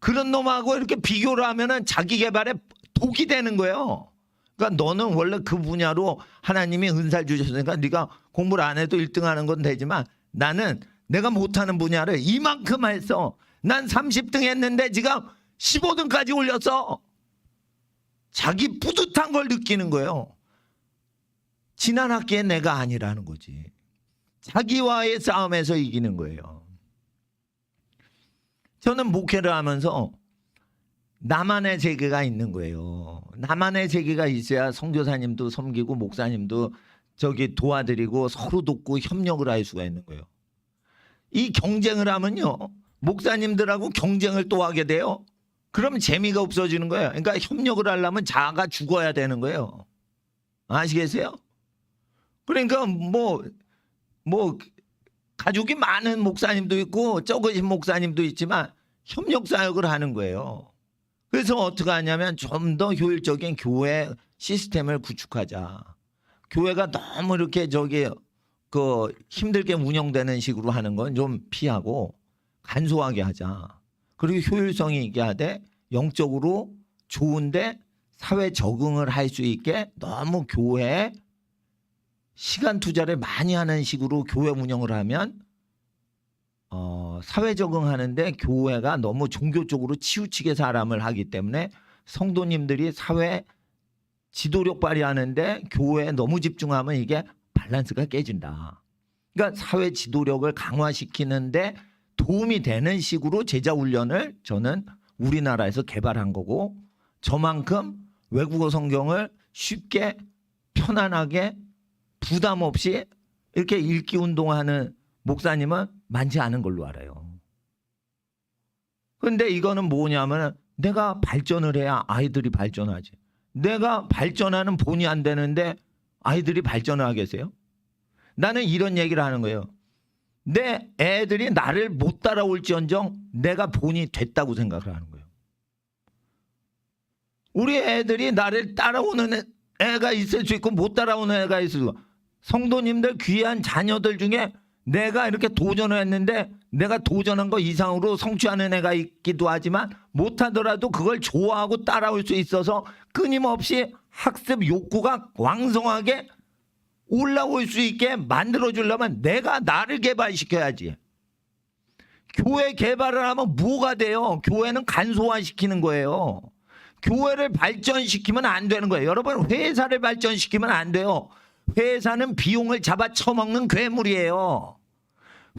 그런 놈하고 이렇게 비교를 하면은 자기 개발에 독이 되는 거예요. 그러니까 너는 원래 그 분야로 하나님이 은사를 주셨으니까 네가 공부를 안 해도 1등 하는 건 되지만, 나는 내가 못하는 분야를 이만큼 했어. 난 30등 했는데 지금 15등까지 올렸어. 자기 뿌듯한 걸 느끼는 거예요. 지난 학기에 내가 아니라는 거지. 자기와의 싸움에서 이기는 거예요. 저는 목회를 하면서 나만의 세계가 있는 거예요. 나만의 세계가 있어야 선교사님도 섬기고 목사님도 저기 도와드리고 서로 돕고 협력을 할 수가 있는 거예요. 이 경쟁을 하면요, 목사님들하고 경쟁을 또 하게 돼요. 그러면 재미가 없어지는 거예요. 그러니까 협력을 하려면 자아가 죽어야 되는 거예요. 아시겠어요? 그러니까 뭐 가족이 많은 목사님도 있고 적으신 목사님도 있지만 협력 사역을 하는 거예요. 그래서 어떻게 하냐면 좀 더 효율적인 교회 시스템을 구축하자. 교회가 너무 이렇게 힘들게 운영되는 식으로 하는 건 좀 피하고 간소하게 하자. 그리고 효율성이 있게 하되 영적으로 좋은데 사회 적응을 할 수 있게 너무 교회에 시간 투자를 많이 하는 식으로 교회 운영을 하면 사회 적응하는데 교회가 너무 종교 쪽으로 치우치게 사람을 하기 때문에 성도님들이 사회 지도력 발휘하는데 교회에 너무 집중하면 이게 밸런스가 깨진다. 그러니까 사회 지도력을 강화시키는데 도움이 되는 식으로 제자 훈련을 저는 우리나라에서 개발한 거고, 저만큼 외국어 성경을 쉽게 편안하게 부담 없이 이렇게 읽기 운동하는 목사님은 많지 않은 걸로 알아요. 그런데 이거는 뭐냐면 내가 발전을 해야 아이들이 발전하지. 내가 발전하는 본이 안 되는데 아이들이 발전을 하겠어요? 나는 이런 얘기를 하는 거예요. 내 애들이 나를 못 따라올지언정 내가 본이 됐다고 생각을 하는 거예요. 우리 애들이 나를 따라오는 애가 있을 수 있고 못 따라오는 애가 있을 수 있고, 성도님들 귀한 자녀들 중에 내가 이렇게 도전을 했는데 내가 도전한 거 이상으로 성취하는 애가 있기도 하지만, 못하더라도 그걸 좋아하고 따라올 수 있어서 끊임없이 학습 욕구가 왕성하게 올라올 수 있게 만들어주려면 내가 나를 개발시켜야지. 교회 개발을 하면 뭐가 돼요? 교회는 간소화시키는 거예요. 교회를 발전시키면 안 되는 거예요. 여러분, 회사를 발전시키면 안 돼요. 회사는 비용을 잡아 처먹는 괴물이에요.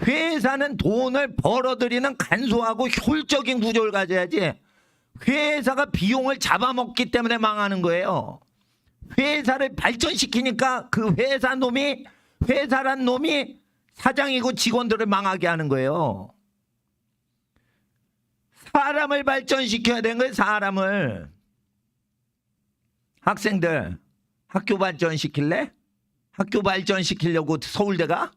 회사는 돈을 벌어들이는 간소하고 효율적인 구조를 가져야지, 회사가 비용을 잡아먹기 때문에 망하는 거예요. 회사를 발전시키니까 그 회사란 놈이 사장이고 직원들을 망하게 하는 거예요. 사람을 발전시켜야 되는 거예요. 사람을. 학생들 학교 발전시킬래? 학교 발전시키려고 서울대가?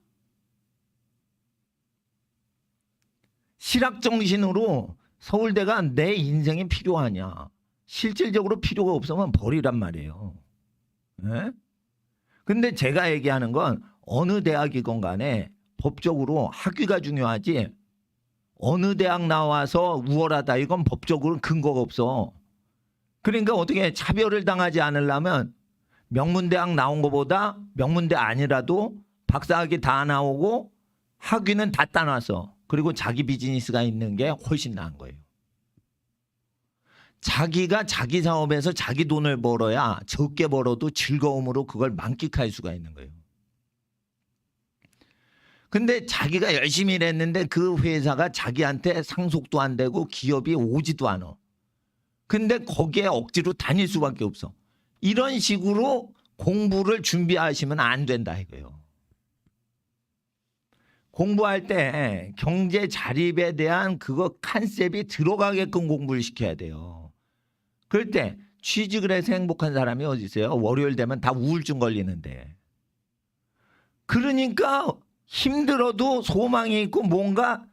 실학정신으로 서울대가 내 인생에 필요하냐? 실질적으로 필요가 없으면 버리란 말이에요. 네? 근데 제가 얘기하는 건 어느 대학이건 간에 법적으로 학위가 중요하지, 어느 대학 나와서 우월하다 이건 법적으로 근거가 없어. 그러니까 어떻게 차별을 당하지 않으려면 명문대학 나온 것보다 명문대 아니라도 박사학위 다 나오고 학위는 다 따놨어. 그리고 자기 비즈니스가 있는 게 훨씬 나은 거예요. 자기가 자기 사업에서 자기 돈을 벌어야 적게 벌어도 즐거움으로 그걸 만끽할 수가 있는 거예요. 근데 자기가 열심히 일했는데 그 회사가 자기한테 상속도 안 되고 기업이 오지도 않아. 근데 거기에 억지로 다닐 수밖에 없어. 이런 식으로 공부를 준비하시면 안 된다 이거예요. 공부할 때 경제 자립에 대한 그거 컨셉이 들어가게끔 공부를 시켜야 돼요. 그럴 때 취직을 해서 행복한 사람이 어디 있어요? 월요일 되면 다 우울증 걸리는데. 그러니까 힘들어도 소망이 있고 뭔가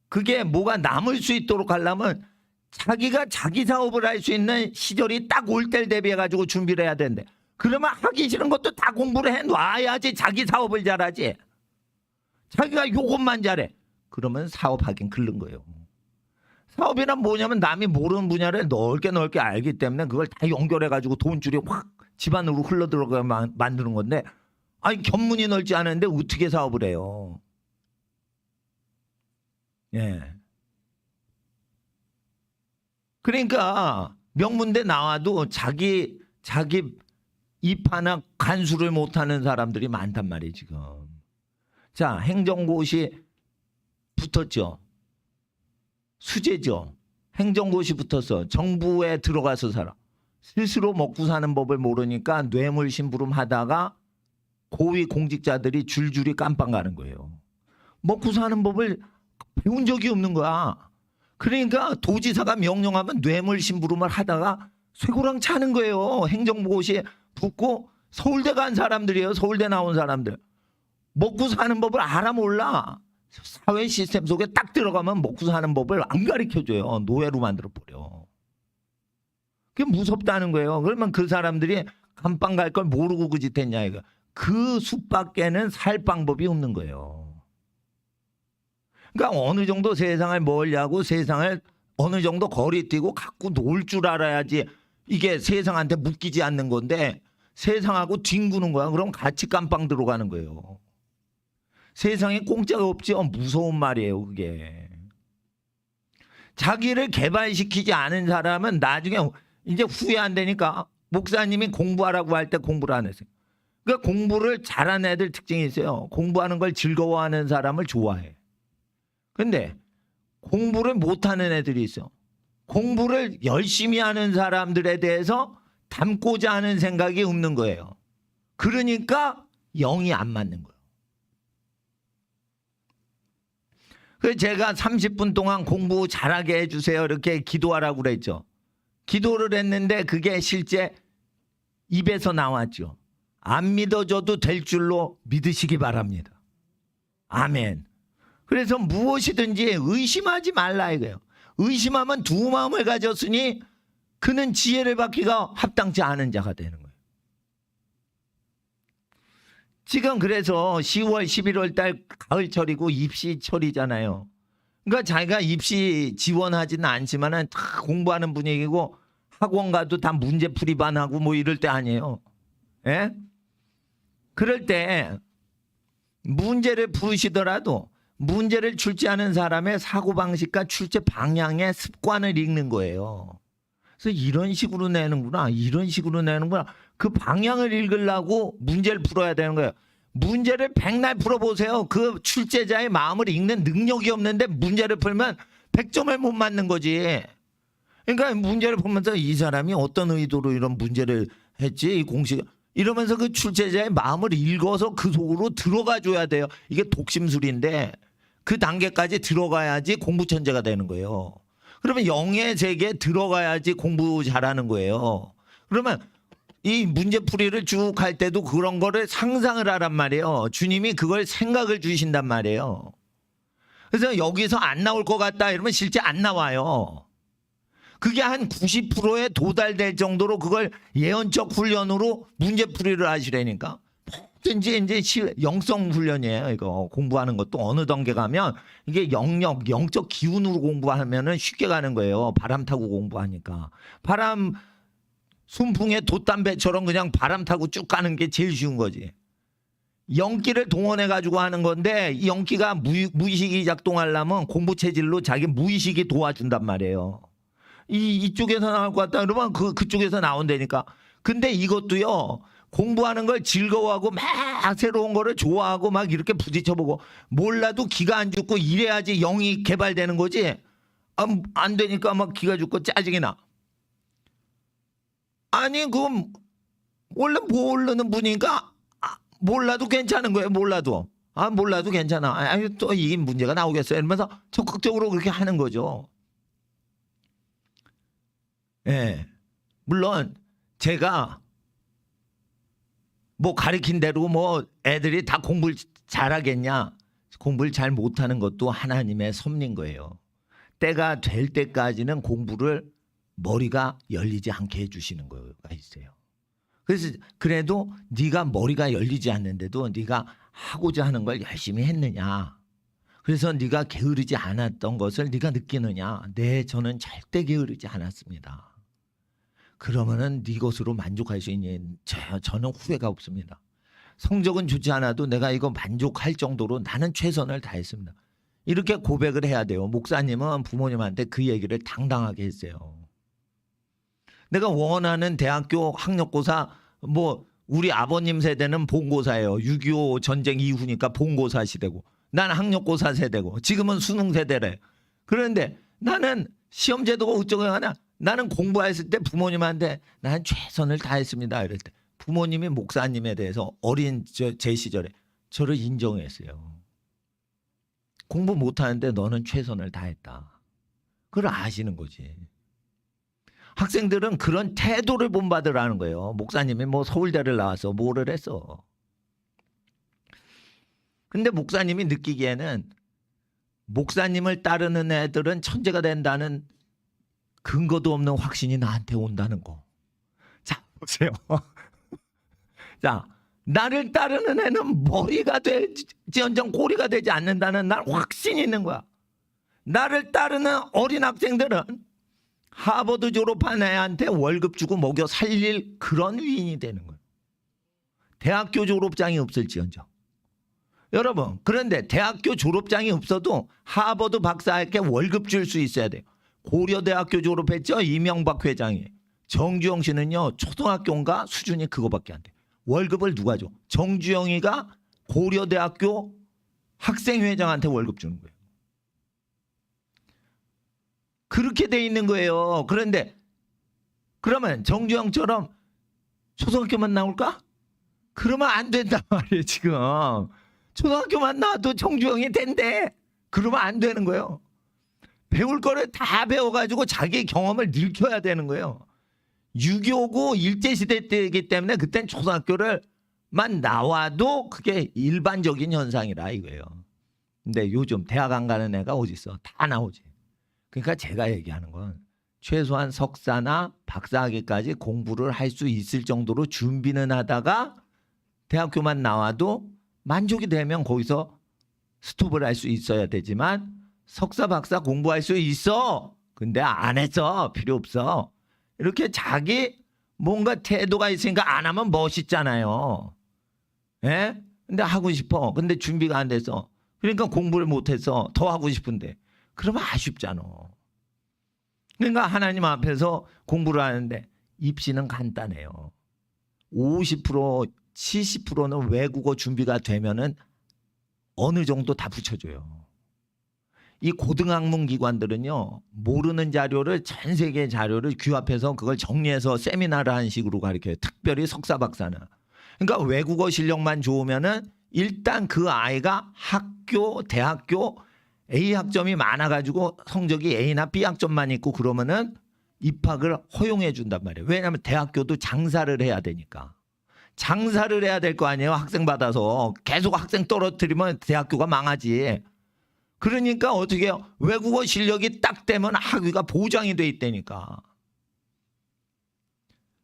그게 뭐가 남을 수 있도록 하려면 자기가 자기 사업을 할 수 있는 시절이 딱 올 때를 대비해 가지고 준비를 해야 되는데, 그러면 하기 싫은 것도 다 공부를 해놔야지 자기 사업을 잘하지. 자기가 요것만 잘해. 그러면 사업하긴 글른 거예요. 사업이란 뭐냐면 남이 모르는 분야를 넓게 알기 때문에 그걸 다 연결해 가지고 돈줄이 확 집안으로 흘러들어가게 만드는 건데, 아니 견문이 넓지 않은데 어떻게 사업을 해요? 예. 그러니까 명문대 나와도 자기 입 하나 간수를 못하는 사람들이 많단 말이에요 지금. 자, 행정고시 붙었죠. 수재죠. 행정고시 붙어서 정부에 들어가서 살아. 스스로 먹고 사는 법을 모르니까 뇌물 심부름 하다가 고위 공직자들이 줄줄이 깜빵 가는 거예요. 먹고 사는 법을 배운 적이 없는 거야. 그러니까 도지사가 명령하면 뇌물 심부름을 하다가 쇠고랑 차는 거예요. 행정고시 붙고 서울대 간 사람들이에요. 서울대 나온 사람들. 먹고 사는 법을 알아 몰라. 사회 시스템 속에 딱 들어가면 먹고 사는 법을 안 가르쳐줘요. 노예로 만들어버려. 그게 무섭다는 거예요. 그러면 그 사람들이 감방 갈 걸 모르고 그 짓 했냐 이거. 그 숲밖에는 살 방법이 없는 거예요. 그러니까 어느 정도 세상을 멀리하고 세상을 어느 정도 거리 뛰고 갖고 놀 줄 알아야지 이게 세상한테 묶이지 않는 건데, 세상하고 뒹구는 거야. 그럼 같이 깜빵 들어가는 거예요. 세상에 공짜가 없죠. 무서운 말이에요 그게. 자기를 개발시키지 않은 사람은 나중에 이제 후회 안 되니까 목사님이 공부하라고 할 때 공부를 안 했어요. 그러니까 공부를 잘하는 애들 특징이 있어요. 공부하는 걸 즐거워하는 사람을 좋아해. 근데 공부를 못하는 애들이 있어. 공부를 열심히 하는 사람들에 대해서 닮고자 하는 생각이 없는 거예요. 그러니까 영이 안 맞는 거예요. 그래서 제가 30분 동안 공부 잘하게 해주세요 이렇게 기도하라고 그랬죠. 기도를 했는데 그게 실제 입에서 나왔죠. 안 믿어줘도 될 줄로 믿으시기 바랍니다. 아멘. 그래서 무엇이든지 의심하지 말라 이거예요. 의심하면 두 마음을 가졌으니 그는 지혜를 받기가 합당치 않은 자가 되는 거예요. 지금 그래서 10월 11월 달 가을철이고 입시철이잖아요. 그러니까 자기가 입시 지원하지는 않지만은 다 공부하는 분위기고 학원 가도 다 문제풀이반 하고 뭐 이럴 때 아니에요. 예? 그럴 때 문제를 풀으시더라도 문제를 출제하는 사람의 사고방식과 출제 방향의 습관을 읽는 거예요. 그래서 이런 식으로 내는구나, 이런 식으로 내는구나. 그 방향을 읽으려고 문제를 풀어야 되는 거예요. 문제를 백날 풀어보세요. 그 출제자의 마음을 읽는 능력이 없는데 문제를 풀면 100점을 못 맞는 거지. 그러니까 문제를 보면서 이 사람이 어떤 의도로 이런 문제를 했지, 이 공식, 이러면서 그 출제자의 마음을 읽어서 그 속으로 들어가 줘야 돼요. 이게 독심술인데 그 단계까지 들어가야지 공부 천재가 되는 거예요. 그러면 영의 세계에 들어가야지 공부 잘하는 거예요. 그러면 이 문제풀이를 쭉 할 때도 그런 거를 상상을 하란 말이에요. 주님이 그걸 생각을 주신단 말이에요. 그래서 여기서 안 나올 것 같다 이러면 실제 안 나와요. 그게 한 90%에 도달될 정도로 그걸 예언적 훈련으로 문제풀이를 하시라니까. 뭐든지 이제 영성 훈련이에요. 이거 공부하는 것도 어느 단계 가면 이게 영적 기운으로 공부하면은 쉽게 가는 거예요. 바람 타고 공부하니까. 바람 순풍에 돛담배처럼 그냥 바람 타고 쭉 가는 게 제일 쉬운 거지. 영기를 동원해 가지고 하는 건데 이 영기가 무의식이 작동하려면 공부 체질로 자기 무의식이 도와준단 말이에요. 이쪽에서 나올 것 같다 그러면 그쪽에서 나온다니까. 근데 이것도요, 공부하는 걸 즐거워하고 막 새로운 거를 좋아하고 막 이렇게 부딪혀보고 몰라도 기가 안 죽고 이래야지 영이 개발되는 거지. 안 되니까 막 기가 죽고 짜증이 나. 아니 그럼 원래 모르는 분이니까 몰라도 괜찮은 거예요. 몰라도 몰라도 괜찮아. 아니 또 이게 문제가 나오겠어요 이러면서 적극적으로 그렇게 하는 거죠. 예, 물론 제가 뭐 가르친 대로 뭐 애들이 다 공부를 잘하겠냐? 공부를 잘 못하는 것도 하나님의 섭리인 거예요. 때가 될 때까지는 공부를 머리가 열리지 않게 해주시는 거가 있어요. 그래서 그래도 네가 머리가 열리지 않는데도 네가 하고자 하는 걸 열심히 했느냐? 그래서 네가 게으르지 않았던 것을 네가 느끼느냐? 네, 저는 절대 게으르지 않았습니다. 그러면은 네 것으로 만족할 수 있는 저는 후회가 없습니다. 성적은 좋지 않아도 내가 이거 만족할 정도로 나는 최선을 다했습니다. 이렇게 고백을 해야 돼요. 목사님은 부모님한테 그 얘기를 당당하게 했어요. 내가 원하는 대학교 학력고사, 뭐 우리 아버님 세대는 본고사예요. 6.25 전쟁 이후니까 본고사 시대고, 난 학력고사 세대고, 지금은 수능 세대래. 그런데 나는 시험제도가 어쩌고 하냐? 나는 공부했을 때 부모님한테 나는 최선을 다했습니다. 이럴 때 부모님이 목사님에 대해서 어린 제 시절에 저를 인정했어요. 공부 못하는데 너는 최선을 다했다. 그걸 아시는 거지. 학생들은 그런 태도를 본받으라는 거예요. 목사님이 뭐 서울대를 나와서 뭐를 했어. 근데 목사님이 느끼기에는 목사님을 따르는 애들은 천재가 된다는 근거도 없는 확신이 나한테 온다는 거. 자, 보세요. 자, 나를 따르는 애는 머리가 되지언정 꼬리가 되지 않는다는 날 확신이 있는 거야. 나를 따르는 어린 학생들은 하버드 졸업한 애한테 월급 주고 먹여 살릴 그런 위인이 되는 거예요. 대학교 졸업장이 없을지언정. 여러분, 그런데 대학교 졸업장이 없어도 하버드 박사에게 월급 줄 수 있어야 돼요. 고려대학교 졸업했죠. 이명박 회장이. 정주영 씨는요, 초등학교인가 수준이 그거밖에 안 돼. 월급을 누가 줘? 정주영이가 고려대학교 학생회장한테 월급 주는 거예요. 그렇게 돼 있는 거예요. 그런데 그러면 정주영처럼 초등학교만 나올까? 그러면 안 된단 말이에요. 지금 초등학교만 나와도 정주영이 된대. 그러면 안 되는 거예요. 배울 거를 다 배워가지고 자기 경험을 늘켜야 되는 거예요. 6.25고 일제시대 때이기 때문에 그땐 초등학교를만 나와도 그게 일반적인 현상이라 이거예요. 근데 요즘 대학 안 가는 애가 어디 있어? 다 나오지. 그러니까 제가 얘기하는 건 최소한 석사나 박사학위까지 공부를 할 수 있을 정도로 준비는 하다가 대학교만 나와도 만족이 되면 거기서 스톱을 할 수 있어야 되지만 석사 박사 공부할 수 있어. 근데 안 했어. 필요 없어. 이렇게 자기 뭔가 태도가 있으니까 안 하면 멋있잖아요. 예? 근데 하고 싶어. 근데 준비가 안 돼서. 그러니까 공부를 못해서 더 하고 싶은데 그러면 아쉽잖아. 그러니까 하나님 앞에서 공부를 하는데 입시는 간단해요. 50% 70%는 외국어 준비가 되면은 어느 정도 다 붙여줘요. 이 고등학문 기관들은요, 모르는 자료를 전 세계 자료를 규합해서 그걸 정리해서 세미나를 하는 식으로 가르쳐요. 특별히 석사 박사는. 그러니까 외국어 실력만 좋으면은 일단 그 아이가 학교, 대학교 A 학점이 많아가지고 성적이 A나 B 학점만 있고 그러면은 입학을 허용해 준단 말이에요. 왜냐하면 대학교도 장사를 해야 되니까. 장사를 해야 될 거 아니에요. 학생 받아서 계속 학생 떨어뜨리면 대학교가 망하지. 그러니까 어떻게 해요? 외국어 실력이 딱 되면 학위가 보장이 돼 있다니까.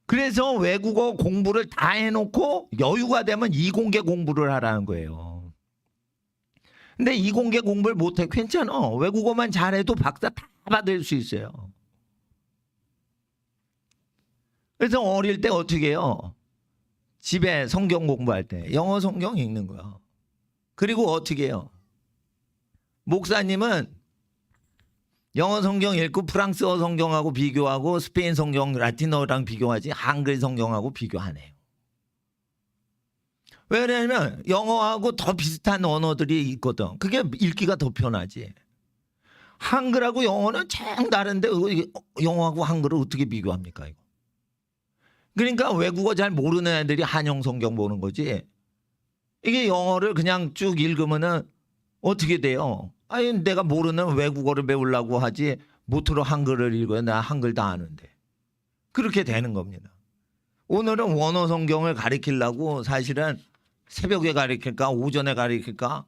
그래서 외국어 공부를 다 해놓고 여유가 되면 이공계 공부를 하라는 거예요. 근데 이공계 공부를 못해 괜찮아. 외국어만 잘해도 박사 다 받을 수 있어요. 그래서 어릴 때 어떻게 해요? 집에 성경 공부할 때 영어 성경 읽는 거야. 그리고 어떻게 해요? 목사님은 영어 성경 읽고 프랑스어 성경하고 비교하고 스페인 성경 라틴어랑 비교하지 한글 성경하고 비교 안 해요. 왜냐하면 영어하고 더 비슷한 언어들이 있거든. 그게 읽기가 더 편하지. 한글하고 영어는 참 다른데 영어하고 한글을 어떻게 비교합니까? 이거. 그러니까 외국어 잘 모르는 애들이 한영 성경 보는 거지. 이게 영어를 그냥 쭉 읽으면은 어떻게 돼요? 아니 내가 모르는 외국어를 배우려고 하지 못으로 한글을 읽어야 나 한글 다 아는데. 그렇게 되는 겁니다. 오늘은 원어 성경을 가르치려고 사실은 새벽에 가르칠까 오전에 가르칠까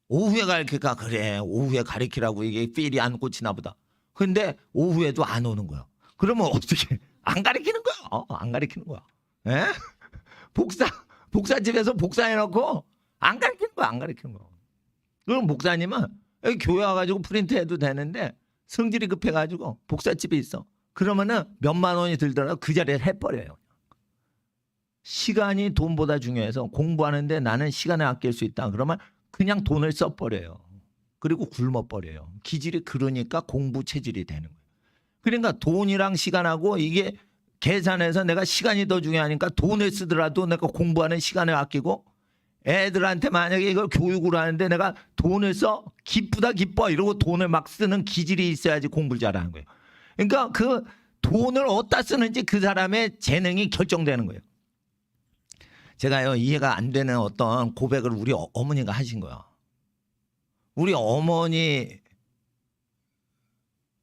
오후에 가르칠까 그래 오후에 가르치라고 이게 필이 안 꽂히나 보다. 근데 오후에도 안 오는 거야. 그러면 어떻게 안 가르치는 거야. 안 가르치는 거야. 에? 복사집에서 복사해놓고 안 가르치는 거야. 안 가르치는 거야. 그럼 목사님은 여기 교회 와가지고 프린트해도 되는데 성질이 급해가지고 복사집에 있어. 그러면은 몇만 원이 들더라도 그 자리에 해버려요. 시간이 돈보다 중요해서 공부하는데 나는 시간을 아낄 수 있다. 그러면 그냥 돈을 써버려요. 그리고 굶어버려요. 기질이 그러니까 공부 체질이 되는 거예요. 그러니까 돈이랑 시간하고 이게 계산해서 내가 시간이 더 중요하니까 돈을 쓰더라도 내가 공부하는 시간을 아끼고 애들한테 만약에 이걸 교육을 하는데 내가 돈을 써 기쁘다 기뻐 이러고 돈을 막 쓰는 기질이 있어야지 공부를 잘하는 거예요. 그러니까 그 돈을 어디다 쓰는지 그 사람의 재능이 결정되는 거예요. 제가요 이해가 안 되는 어떤 고백을 우리 어머니가 하신 거야. 우리 어머니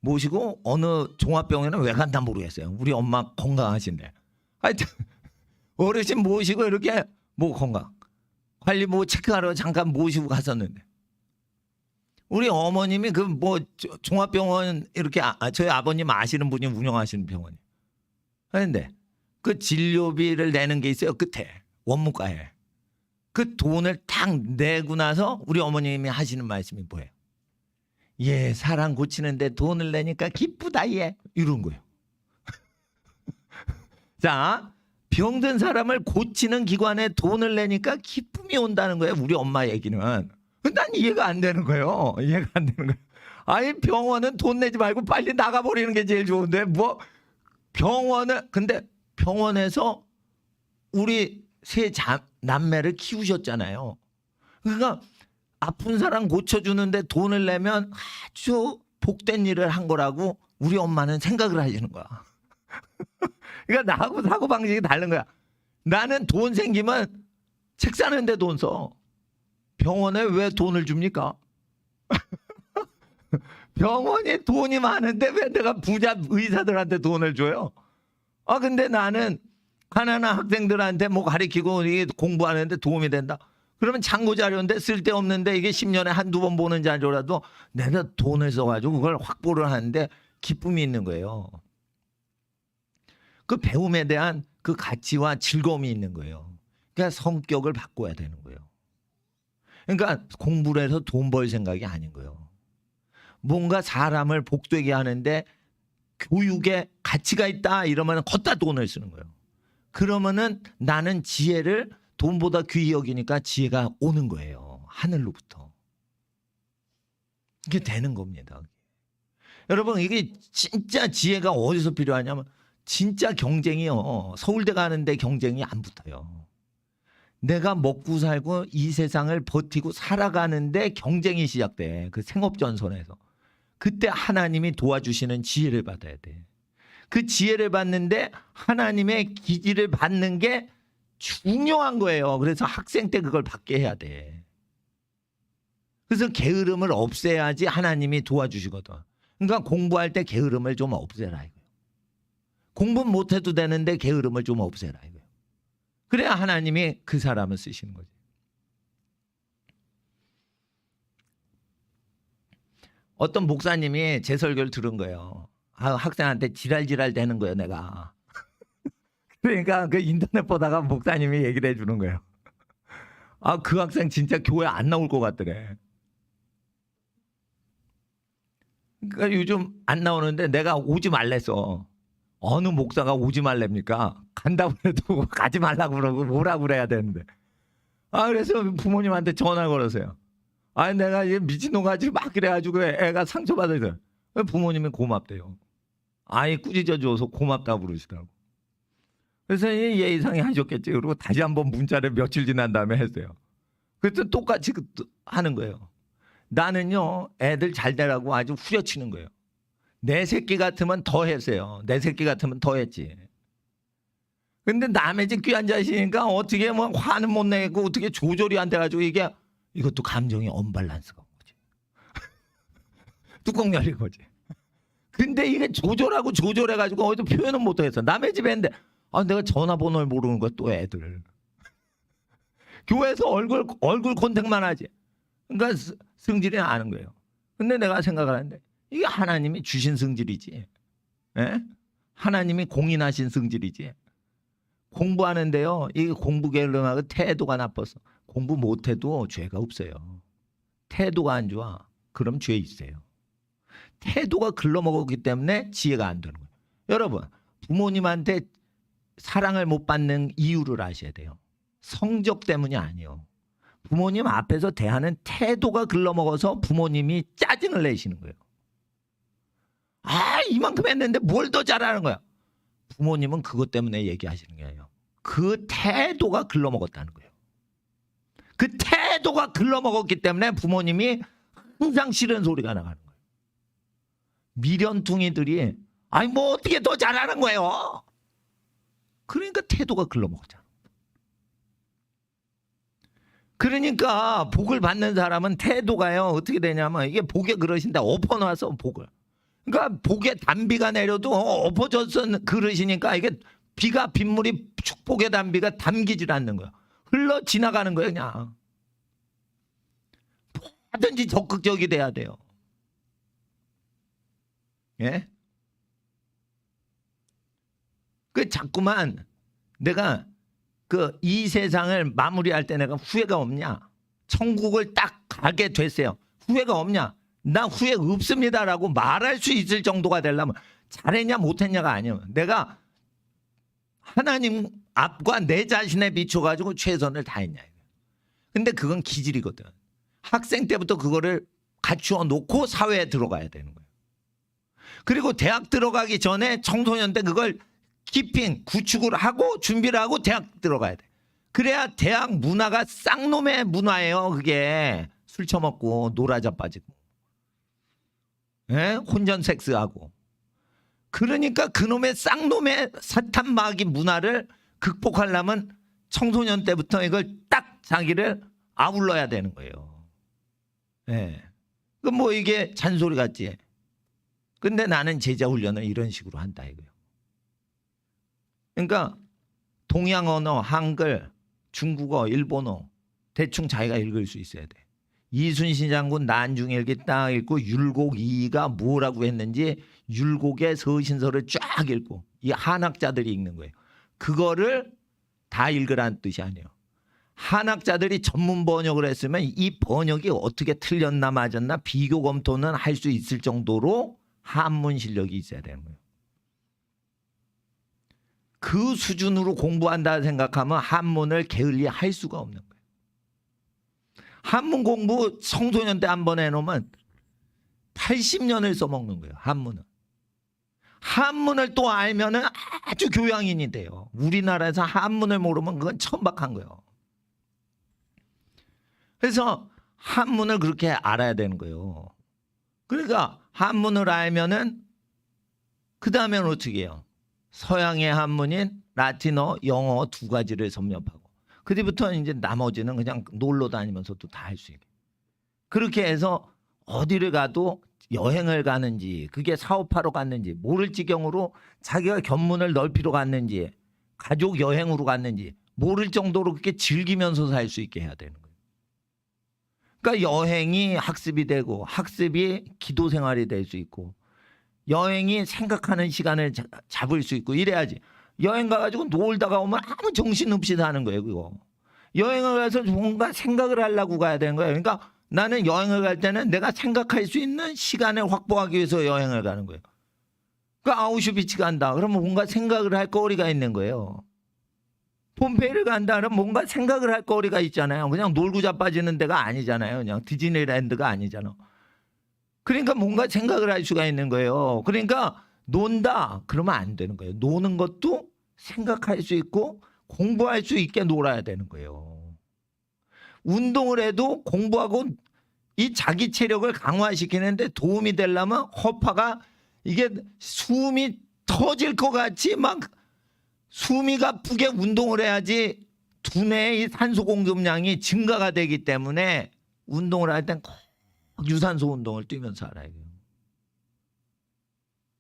모시고 어느 종합병원에 왜 간다 모르겠어요. 우리 엄마 건강하신데. 하여튼 어르신 모시고 이렇게 뭐 건강 관리 뭐 체크하러 잠깐 모시고 갔었는데 우리 어머님이 그 뭐 종합병원 이렇게 저희 아버님 아시는 분이 운영하시는 병원이. 그런데 그 진료비를 내는 게 있어요. 끝에 원무과에. 그 돈을 탁 내고 나서 우리 어머님이 하시는 말씀이 뭐예요? 예, 사람 고치는데 돈을 내니까 기쁘다 예. 이런 거예요. 자, 병든 사람을 고치는 기관에 돈을 내니까 기쁨이 온다는 거예요. 우리 엄마 얘기는. 난 이해가 안 되는 거예요. 이해가 안 되는 거예요. 아니 병원은 돈 내지 말고 빨리 나가버리는 게 제일 좋은데 뭐 병원을 근데 병원에서 우리 세 남매를 키우셨잖아요. 그러니까 아픈 사람 고쳐주는데 돈을 내면 아주 복된 일을 한 거라고 우리 엄마는 생각을 하시는 거야. 그러니까 나하고 사고방식이 다른 거야. 나는 돈 생기면 책 사는데 돈 써. 병원에 왜 돈을 줍니까? 병원에 돈이 많은데 왜 내가 부자 의사들한테 돈을 줘요? 근데 나는 가난한 학생들한테 뭐 가르치고 이게 공부하는데 도움이 된다. 그러면 참고 자료인데 쓸데없는데 이게 10년에 한두 번 보는 자료라도 내가 돈을 써가지고 그걸 확보를 하는데 기쁨이 있는 거예요. 그 배움에 대한 그 가치와 즐거움이 있는 거예요. 그러니까 성격을 바꿔야 되는 거예요. 그러니까 공부를 해서 돈 벌 생각이 아닌 거예요. 뭔가 사람을 복되게 하는데 교육에 가치가 있다 이러면 걷다 돈을 쓰는 거예요. 그러면은 나는 지혜를 돈보다 귀히 여기니까 지혜가 오는 거예요. 하늘로부터. 이게 되는 겁니다. 여러분, 이게 진짜 지혜가 어디서 필요하냐면 진짜 경쟁이요. 서울대 가는데 경쟁이 안 붙어요. 내가 먹고 살고 이 세상을 버티고 살아가는데 경쟁이 시작돼. 그 생업전선에서. 그때 하나님이 도와주시는 지혜를 받아야 돼. 그 지혜를 받는데 하나님의 기지를 받는 게 중요한 거예요. 그래서 학생 때 그걸 받게 해야 돼. 그래서 게으름을 없애야지 하나님이 도와주시거든. 그러니까 공부할 때 게으름을 좀 없애라 이거예요. 공부 못해도 되는데 게으름을 좀 없애라 이거예요. 그래야 하나님이 그 사람을 쓰시는 거지. 어떤 목사님이 제 설교를 들은 거예요. 학생한테 지랄지랄 되는 거예요, 내가. 그러니까 그 인터넷 보다가 목사님이 얘기를 해주는 거예요. 그 학생 진짜 교회 안 나올 것 같더래. 그러니까 요즘 안 나오는데 내가 오지 말랬어. 어느 목사가 오지 말랍니까? 간다고 해도 가지 말라고 그러고 뭐라고 그래야 되는데. 그래서 부모님한테 전화 걸었어요. 내가 이제 미친놈 같이 막 그래가지고 애가 상처받아서. 부모님이 고맙대요. 꾸짖어줘서 고맙다고 그러시더라고. 그래서 예의상에 하셨겠지. 그리고 다시 한번 문자를 며칠 지난 다음에 했어요. 그래서 똑같이 하는 거예요. 나는요, 애들 잘 되라고 아주 후려치는 거예요. 내 새끼 같으면 더 했어요. 내 새끼 같으면 더 했지. 근데 남의 집 귀한 자식이니까 어떻게 뭐 화는 못 내고 어떻게 조절이 안 돼가지고 이것도 감정이 언밸런스가 온 거지. 뚜껑 열린 거지. 근데 이게 조절해가지고 어디서 표현은 못하겠어. 남의 집에 했는데 내가 전화번호를 모르는 거야 또 애들. 교회에서 얼굴 컨택만 하지. 그러니까 성질이 나는 거예요. 근데 내가 생각을 하는데 이게 하나님이 주신 성질이지. 예? 하나님이 공인하신 성질이지. 공부하는데요. 이게 공부 게을름하고 태도가 나빠서 공부 못해도 죄가 없어요. 태도가 안 좋아. 그럼 죄 있어요. 태도가 글러먹었기 때문에 지혜가 안 되는 거예요. 여러분, 부모님한테 사랑을 못 받는 이유를 아셔야 돼요. 성적 때문이 아니에요. 부모님 앞에서 대하는 태도가 글러먹어서 부모님이 짜증을 내시는 거예요. 이만큼 했는데 뭘 더 잘하는 거야. 부모님은 그것 때문에 얘기하시는 거예요. 그 태도가 글러먹었다는 거예요. 그 태도가 글러먹었기 때문에 부모님이 항상 싫은 소리가 나가는 거예요. 미련퉁이들이 뭐 어떻게 더 잘하는 거예요. 그러니까 태도가 글러먹었잖아. 그러니까 복을 받는 사람은 태도가요 어떻게 되냐면 이게 복에 그러신다 엎어놔서 복을. 그러니까 복에 단비가 내려도 엎어져서 그러시니까 이게 빗물이 축복의 단비가 담기질 않는 거야. 흘러 지나가는 거예요 그냥. 뭐든지 적극적이 돼야 돼요. 예? 자꾸만 내가 이 세상을 마무리할 때 내가 후회가 없냐? 천국을 딱 가게 됐어요. 후회가 없냐? 나 후회 없습니다라고 말할 수 있을 정도가 되려면 잘했냐 못했냐가 아니에요. 내가 하나님 앞과 내 자신에 비춰가지고 최선을 다했냐. 근데 그건 기질이거든. 학생 때부터 그거를 갖추어 놓고 사회에 들어가야 되는 거예요. 그리고 대학 들어가기 전에 청소년 때 그걸 구축을 하고 준비를 하고 대학 들어가야 돼. 그래야 대학 문화가 쌍놈의 문화예요. 그게 술 처먹고 놀아자 빠지고 혼전 섹스하고. 그러니까 그놈의 쌍놈의 사탄 마귀 문화를 극복하려면 청소년 때부터 이걸 딱 자기를 아울러야 되는 거예요. 그럼 이게 잔소리 같지. 근데 나는 제자 훈련을 이런 식으로 한다 이거예요. 그러니까 동양 언어, 한글, 중국어, 일본어 대충 자기가 읽을 수 있어야 돼. 이순신 장군 난중일기 딱 읽고 율곡 이이가 뭐라고 했는지 율곡의 서신서를 쫙 읽고 이 한학자들이 읽는 거예요. 그거를 다 읽으라는 뜻이 아니에요. 한학자들이 전문 번역을 했으면 이 번역이 어떻게 틀렸나 맞았나 비교 검토는 할 수 있을 정도로 한문 실력이 있어야 되는 거예요. 그 수준으로 공부한다 생각하면 한문을 게을리 할 수가 없는 거예요. 한문 공부 청소년 때 한 번 해놓으면 80년을 써먹는 거예요. 한문을. 한문을 또 알면은 아주 교양인이 돼요. 우리나라에서 한문을 모르면 그건 천박한 거예요. 그래서 한문을 그렇게 알아야 되는 거예요. 그러니까 한문을 알면은 그 다음에는 어떻게 해요? 서양의 한문인 라틴어, 영어 두 가지를 섭렵하고 그 뒤부터는 이제 나머지는 그냥 놀러 다니면서도 다 할 수 있게. 그렇게 해서 어디를 가도 여행을 가는지 그게 사업하러 갔는지 모를 지경으로 자기가 견문을 넓히러 갔는지 가족 여행으로 갔는지 모를 정도로 그렇게 즐기면서 살 수 있게 해야 되는 거예요. 그러니까 여행이 학습이 되고 학습이 기도 생활이 될 수 있고 여행이 생각하는 시간을 잡을 수 있고 이래야지. 여행 가가지고 놀다가 오면 아무 정신없이 사는 거예요. 그거. 여행을 가서 뭔가 생각을 하려고 가야 되는 거예요. 그러니까 나는 여행을 갈 때는 내가 생각할 수 있는 시간을 확보하기 위해서 여행을 가는 거예요. 그러니까 아우슈비츠 간다. 그러면 뭔가 생각을 할 거리가 있는 거예요. 폼페이를 간다. 그러면 뭔가 생각을 할 거리가 있잖아요. 그냥 놀고 자빠지는 데가 아니잖아요. 그냥 디즈니랜드가 아니잖아. 그러니까 뭔가 생각을 할 수가 있는 거예요. 그러니까 논다. 그러면 안 되는 거예요. 노는 것도 생각할 수 있고 공부할 수 있게 놀아야 되는 거예요. 운동을 해도 공부하고 이 자기 체력을 강화시키는데 도움이 되려면 허파가 이게 숨이 터질 것 같이 막 숨이 가쁘게 운동을 해야지 두뇌의 이 산소 공급량이 증가가 되기 때문에 운동을 할 땐 꼭 유산소 운동을 뛰면서 알아야 돼요.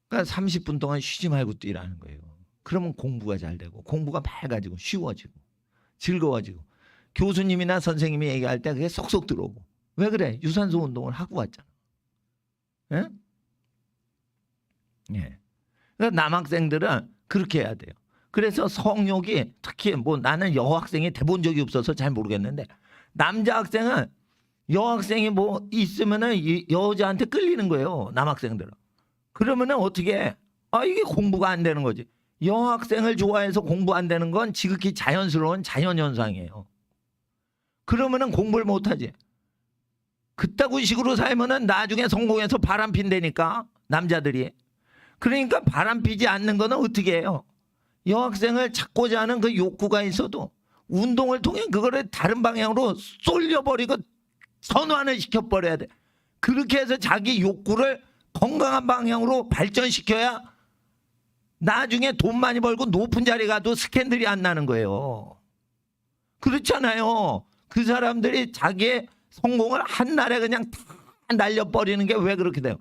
그러니까 30분 동안 쉬지 말고 뛰라는 거예요. 그러면 공부가 잘 되고 공부가 맑아지고 쉬워지고 즐거워지고 교수님이나 선생님이 얘기할 때 그게 쏙쏙 들어오고. 왜 그래? 유산소 운동을 하고 왔잖아. 예? 예. 그러니까 남학생들은 그렇게 해야 돼요. 그래서 성욕이 특히 뭐 나는 여학생이 돼본 적이 없어서 잘 모르겠는데 남자 학생은 여학생이 뭐 있으면은 여자한테 끌리는 거예요. 남학생들은. 그러면은 어떻게 해? 아 이게 공부가 안 되는 거지. 여학생을 좋아해서 공부 안 되는 건 지극히 자연스러운 자연현상이에요. 그러면은 공부를 못하지. 그따구 식으로 살면은 나중에 성공해서 바람핀다니까 남자들이. 그러니까 바람피지 않는 거는 어떻게 해요? 여학생을 찾고자 하는 그 욕구가 있어도 운동을 통해 그거를 다른 방향으로 쏠려버리고 선환을 시켜버려야 돼. 그렇게 해서 자기 욕구를 건강한 방향으로 발전시켜야 나중에 돈 많이 벌고 높은 자리 가도 스캔들이 안 나는 거예요. 그렇잖아요. 그 사람들이 자기의 성공을 한날에 그냥 다 날려버리는 게 왜 그렇게 돼요?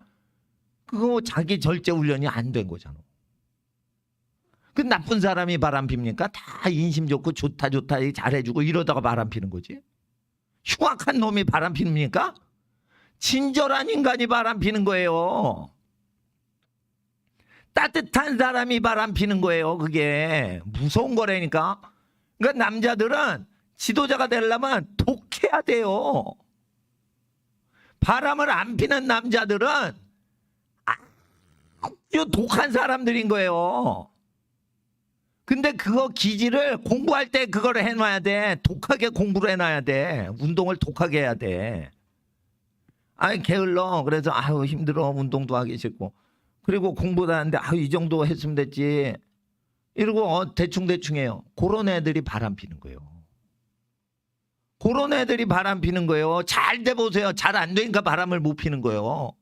그거 자기 절제 훈련이 안 된 거잖아. 그 나쁜 사람이 바람핍니까? 다 인심 좋고 좋다 잘해주고 이러다가 바람피는 거지. 흉악한 놈이 바람핍니까? 친절한 인간이 바람피는 거예요. 따뜻한 사람이 바람피는 거예요. 그게 무서운 거라니까. 그러니까 남자들은 지도자가 되려면 독해야 돼요. 바람을 안 피는 남자들은 아주 독한 사람들인 거예요. 근데 그거 기질을 공부할 때 그걸 해놔야 돼. 독하게 공부를 해놔야 돼. 운동을 독하게 해야 돼. 아이 게을러. 그래서 아유 힘들어. 운동도 하기 싫고. 그리고 공부도 하는데 아유 이 정도 했으면 됐지. 이러고 대충 해요. 그런 애들이 바람피는 거예요. 그런 애들이 바람피는 거예요. 잘 돼 보세요. 잘 안 되니까 바람을 못 피는 거예요.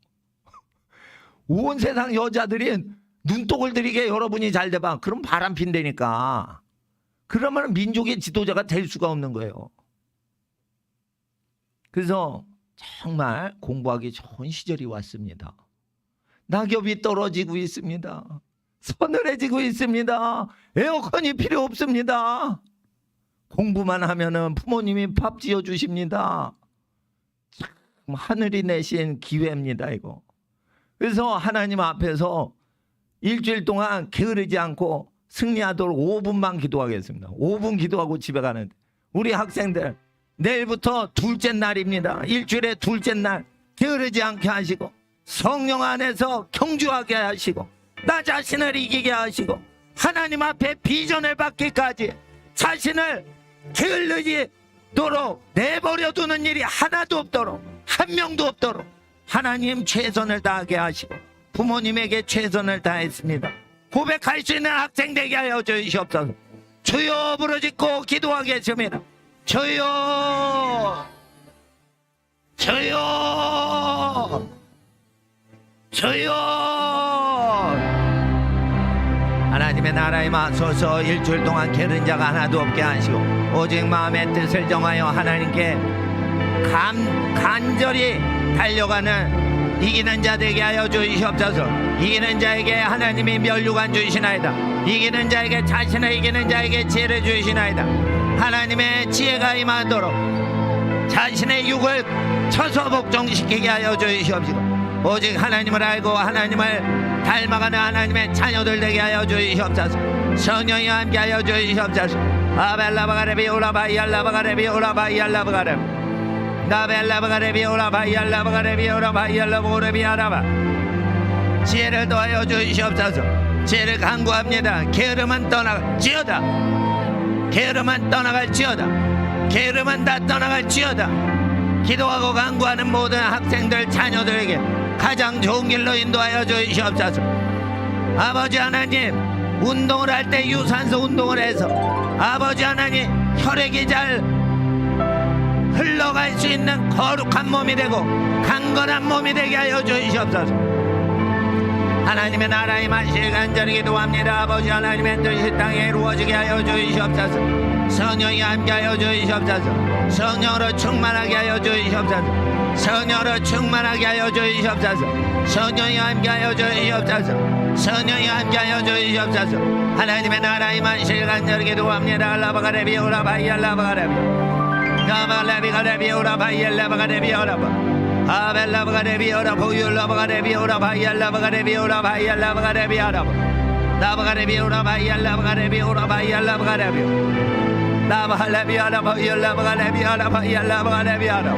온 세상 여자들이 눈독을 들이게 여러분이 잘 돼봐. 그럼 바람 핀다니까. 그러면 민족의 지도자가 될 수가 없는 거예요. 그래서 정말 공부하기 좋은 시절이 왔습니다. 낙엽이 떨어지고 있습니다. 서늘해지고 있습니다. 에어컨이 필요 없습니다. 공부만 하면은 부모님이 밥 지어 주십니다. 참 하늘이 내신 기회입니다, 이거. 그래서 하나님 앞에서 일주일 동안 게으르지 않고 승리하도록 5분만 기도하겠습니다. 5분 기도하고 집에 가는데 우리 학생들 내일부터 둘째 날입니다. 일주일에 둘째 날 게으르지 않게 하시고 성령 안에서 경주하게 하시고 나 자신을 이기게 하시고 하나님 앞에 비전을 받기까지 자신을 게을르지도록 내버려 두는 일이 하나도 없도록 한 명도 없도록 하나님 최선을 다하게 하시고 부모님에게 최선을 다했습니다. 고백할 수 있는 학생 되게 하여 주시옵소서. 주여 부르짖고 기도하겠습니다. 주여, 주여, 주여. 하나님의 나라에 맞서서 일주일 동안 게으른 자가 하나도 없게 하시고 오직 마음의 뜻을 정하여 하나님께 간절히 달려가는 이기는 자 되게 하여 주시옵소서. 이기는 자에게 하나님이 면류관 주시나이다. 이기는 자에게 자신을 이기는 자에게 지혜를 주시나이다. 하나님의 지혜가 임하도록 자신의 육을 쳐서 복종시키게 하여 주시옵소서. 오직 하나님을 알고 하나님을 닮아가는 하나님의 자녀들 되게 하여 주시옵소서. 성령이 함께 하여 주시옵소서. 아벨라바가레비 오라바이알라바가레비 오라바이알라바가레비 나벨라바가레비 오라바이알라바가레비 오라바이알라보레비 아라바. 지혜를 더하여 주시옵소서. 지혜를 간구합니다. 게으름은 떠나갈지어다. 게으름은 떠나갈지어다. 게으름은 다 떠나갈지어다. 기도하고 간구하는 모든 학생들 자녀들에게 가장 좋은 길로 인도하여 주시옵소서. 아버지 하나님, 운동을 할 때 유산소 운동을 해서 아버지 하나님 혈액이 잘 흘러갈 수 있는 거룩한 몸이 되고 강건한 몸이 되게 하여 주시옵소서. 하나님의 나라의 만실 간절히 기도합니다. 아버지 하나님의 뜻이 땅에 이루어지게 하여 주시옵소서. 성령이 함께하여 주시옵소서. 성령으로 충만하게 하여 주시옵소서. 성령으로 충만하게 하여 주시옵소서. 성령이 함께하여 주시옵소서. 성령이 함께하여 주시옵소서. 하나님의 나라의 만실 간절히 기도합니다. 라바가레비 오라바이 알라바가레비 나발레비가레비 오라바이 알라바가레비 오라바 아벨라바가레비 오라보 율라바가레비 오라바이 알라바가레비 오라바이 알라바가레비 아라바 나바가레비 오라바이 알라바가레비 오라바이 알라바가레비 나바레비 아라바 율라바가레비 오라바이 알라바가레비 아라바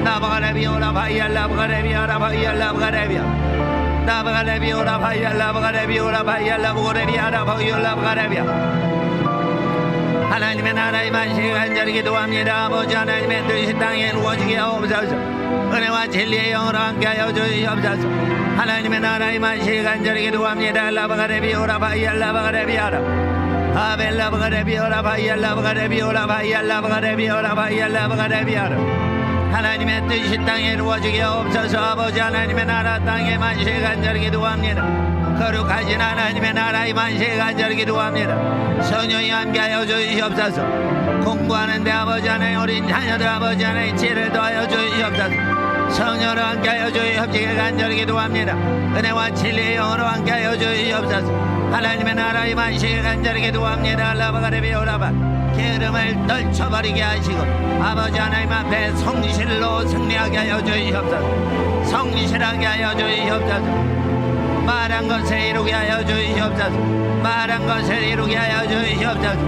나바가레비 오라바이 알라바가레비 오라바이 알라바가레비 나바가레비 오라바이 알라바가레비 오라바이 알라바가레비 아라바 율라바가레비. 하나님의 나라의 만실 간절히 기도합니다. 아버지 하나님의 뜻이 땅에 이루어지게 하옵소서. 은혜와 진리의 영으로 함께하여 주시옵소서. 하나님의 나라의 만실 간절히 기도합니다. 라바가레비 오라바이 알라바가레비 아라 아벨라바가레비 오라바이 알라바가레비 오라바이 알라바가레비 오라바이 알라바가레비 아라. 하나님의 뜻이 땅에 이루어지게 하옵소서. 아버지 하나님의 나라 땅에 만실 간절히 기도합니다. 거룩하신 하나님의 나라의 만실 간절히 기도합니다. 성령이 함께하여 주시옵소서. 공부하는데 아버지 하나님 어린 자녀들 아버지 하나님 지혜를 더하여 주시옵소서. 성령으로 함께하여 주시옵소서. 간절히 기도합니다. 은혜와 진리의 영으로 함께하여 주시옵소서. 하나님의 나라의 만실 간절히 기도합니다. 라바가레비 오라바 게으름을 떨쳐버리게 하시고 아버지 하나님 앞에 성실로 승리하게 하여 주시옵소서. 성실하게 하여 주시옵소서. 말한 것을 이루게 하여 주시옵소서. 말한 것을 이루게 하여 주시옵소서.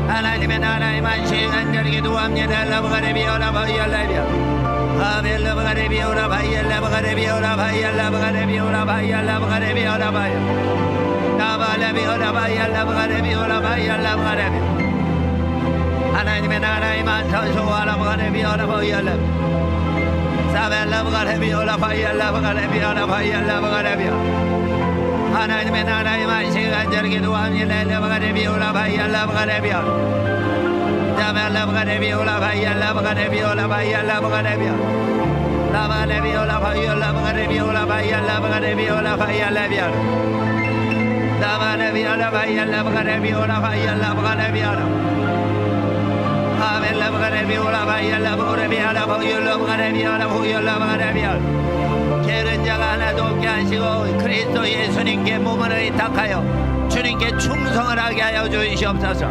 하나님의 나라의 만실 간절히 기도합니다. 라바가레비 오라바이 알라비아 아벨라바가레비 오라바이 알라바가레비 오라바이 알라바가레비 오라바이 알라바가레비 오라바이 나발레비 오라바이 알라바가레비 오라바이 알라바가레비. 하나님의 나라의 만사소 알라바가레비 오라바이 알라비 사벨라바가레비 오라바이 알라바가레비 오라바이 알라바가레비. 하나님의 나라의 만실 간절히 기도합니다. 알라바가레비 오라바이 알라바가레비 사벨라바가레비 오라바이 알라바가레비 오라바이 알라바가레비 나발레비 오라바이 알라바가레비 오라바이 알라바가레비 오라바이 알라비 나발레비 오라바이 알라바가레비 오라바이 알라바가레비 아벨라바가레비 오라바이 알라바가레비 알라바이 알라바가레비 알라바이 알라바가레비. 게으른 자가 하나도 없게 하시고 그리스도 예수님께 몸을 의탁하여 주님께 충성을 하게 하여 주시옵소서.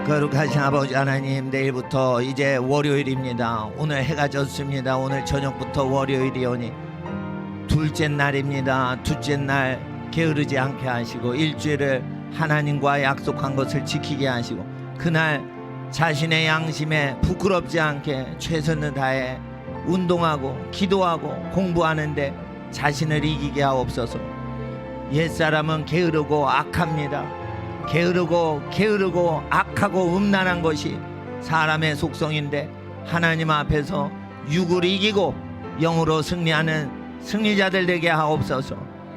거룩하신 아버지 하나님, 내일부터 이제 월요일입니다. 오늘 해가 졌습니다. 오늘 저녁부터 월요일이오니 둘째 날입니다. 둘째 날 게으르지 않게 하시고 일주일을 하나님과 약속한 것을 지키게 하시고 그날 자신의 양심에 부끄럽지 않게 최선을 다해 운동하고 기도하고 공부하는데 자신을 이기게 하옵소서. 옛사람은 게으르고 악합니다. 게으르고 악하고 음란한 것이 사람의 속성인데 하나님 앞에서 육을 이기고 영으로 승리하는 승리자들 되게 하옵소서.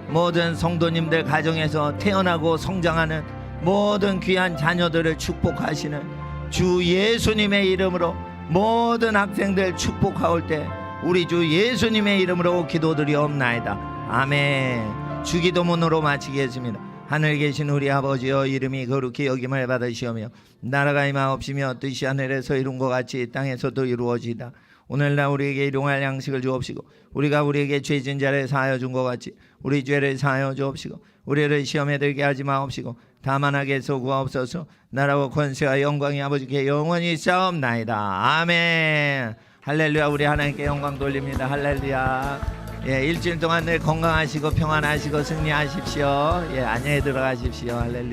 모든 성도님들 가정에서 태어나고 성장하는 모든 귀한 자녀들을 축복하시는 주 예수님의 이름으로 모든 학생들 축복하올 때 우리 주 예수님의 이름으로 기도드리옵나이다. 아멘. 주기도문으로 마치겠습니다. 하늘에 계신 우리 아버지여, 이름이 거룩히 여김을 받으시오며 나라가 임하옵시며 뜻이 하늘에서 이룬 것 같이 땅에서도 이루어지이다. 오늘날 우리에게 일용할 양식을 주옵시고 우리가 우리에게 죄진 자를 사하여 준 것 같이 우리 죄를 사하여 주옵시고 우리를 시험에 들게 하지 마옵시고 다만 악에서 구하옵소서. 나라와 권세와 영광이 아버지께 영원히 있사옵나이다. 아멘. 할렐루야. 우리 하나님께 영광 돌립니다. 할렐루야. 예, 일주일 동안 늘 건강하시고 평안하시고 승리하십시오. 예, 안녕히 들어가십시오. 할렐루야.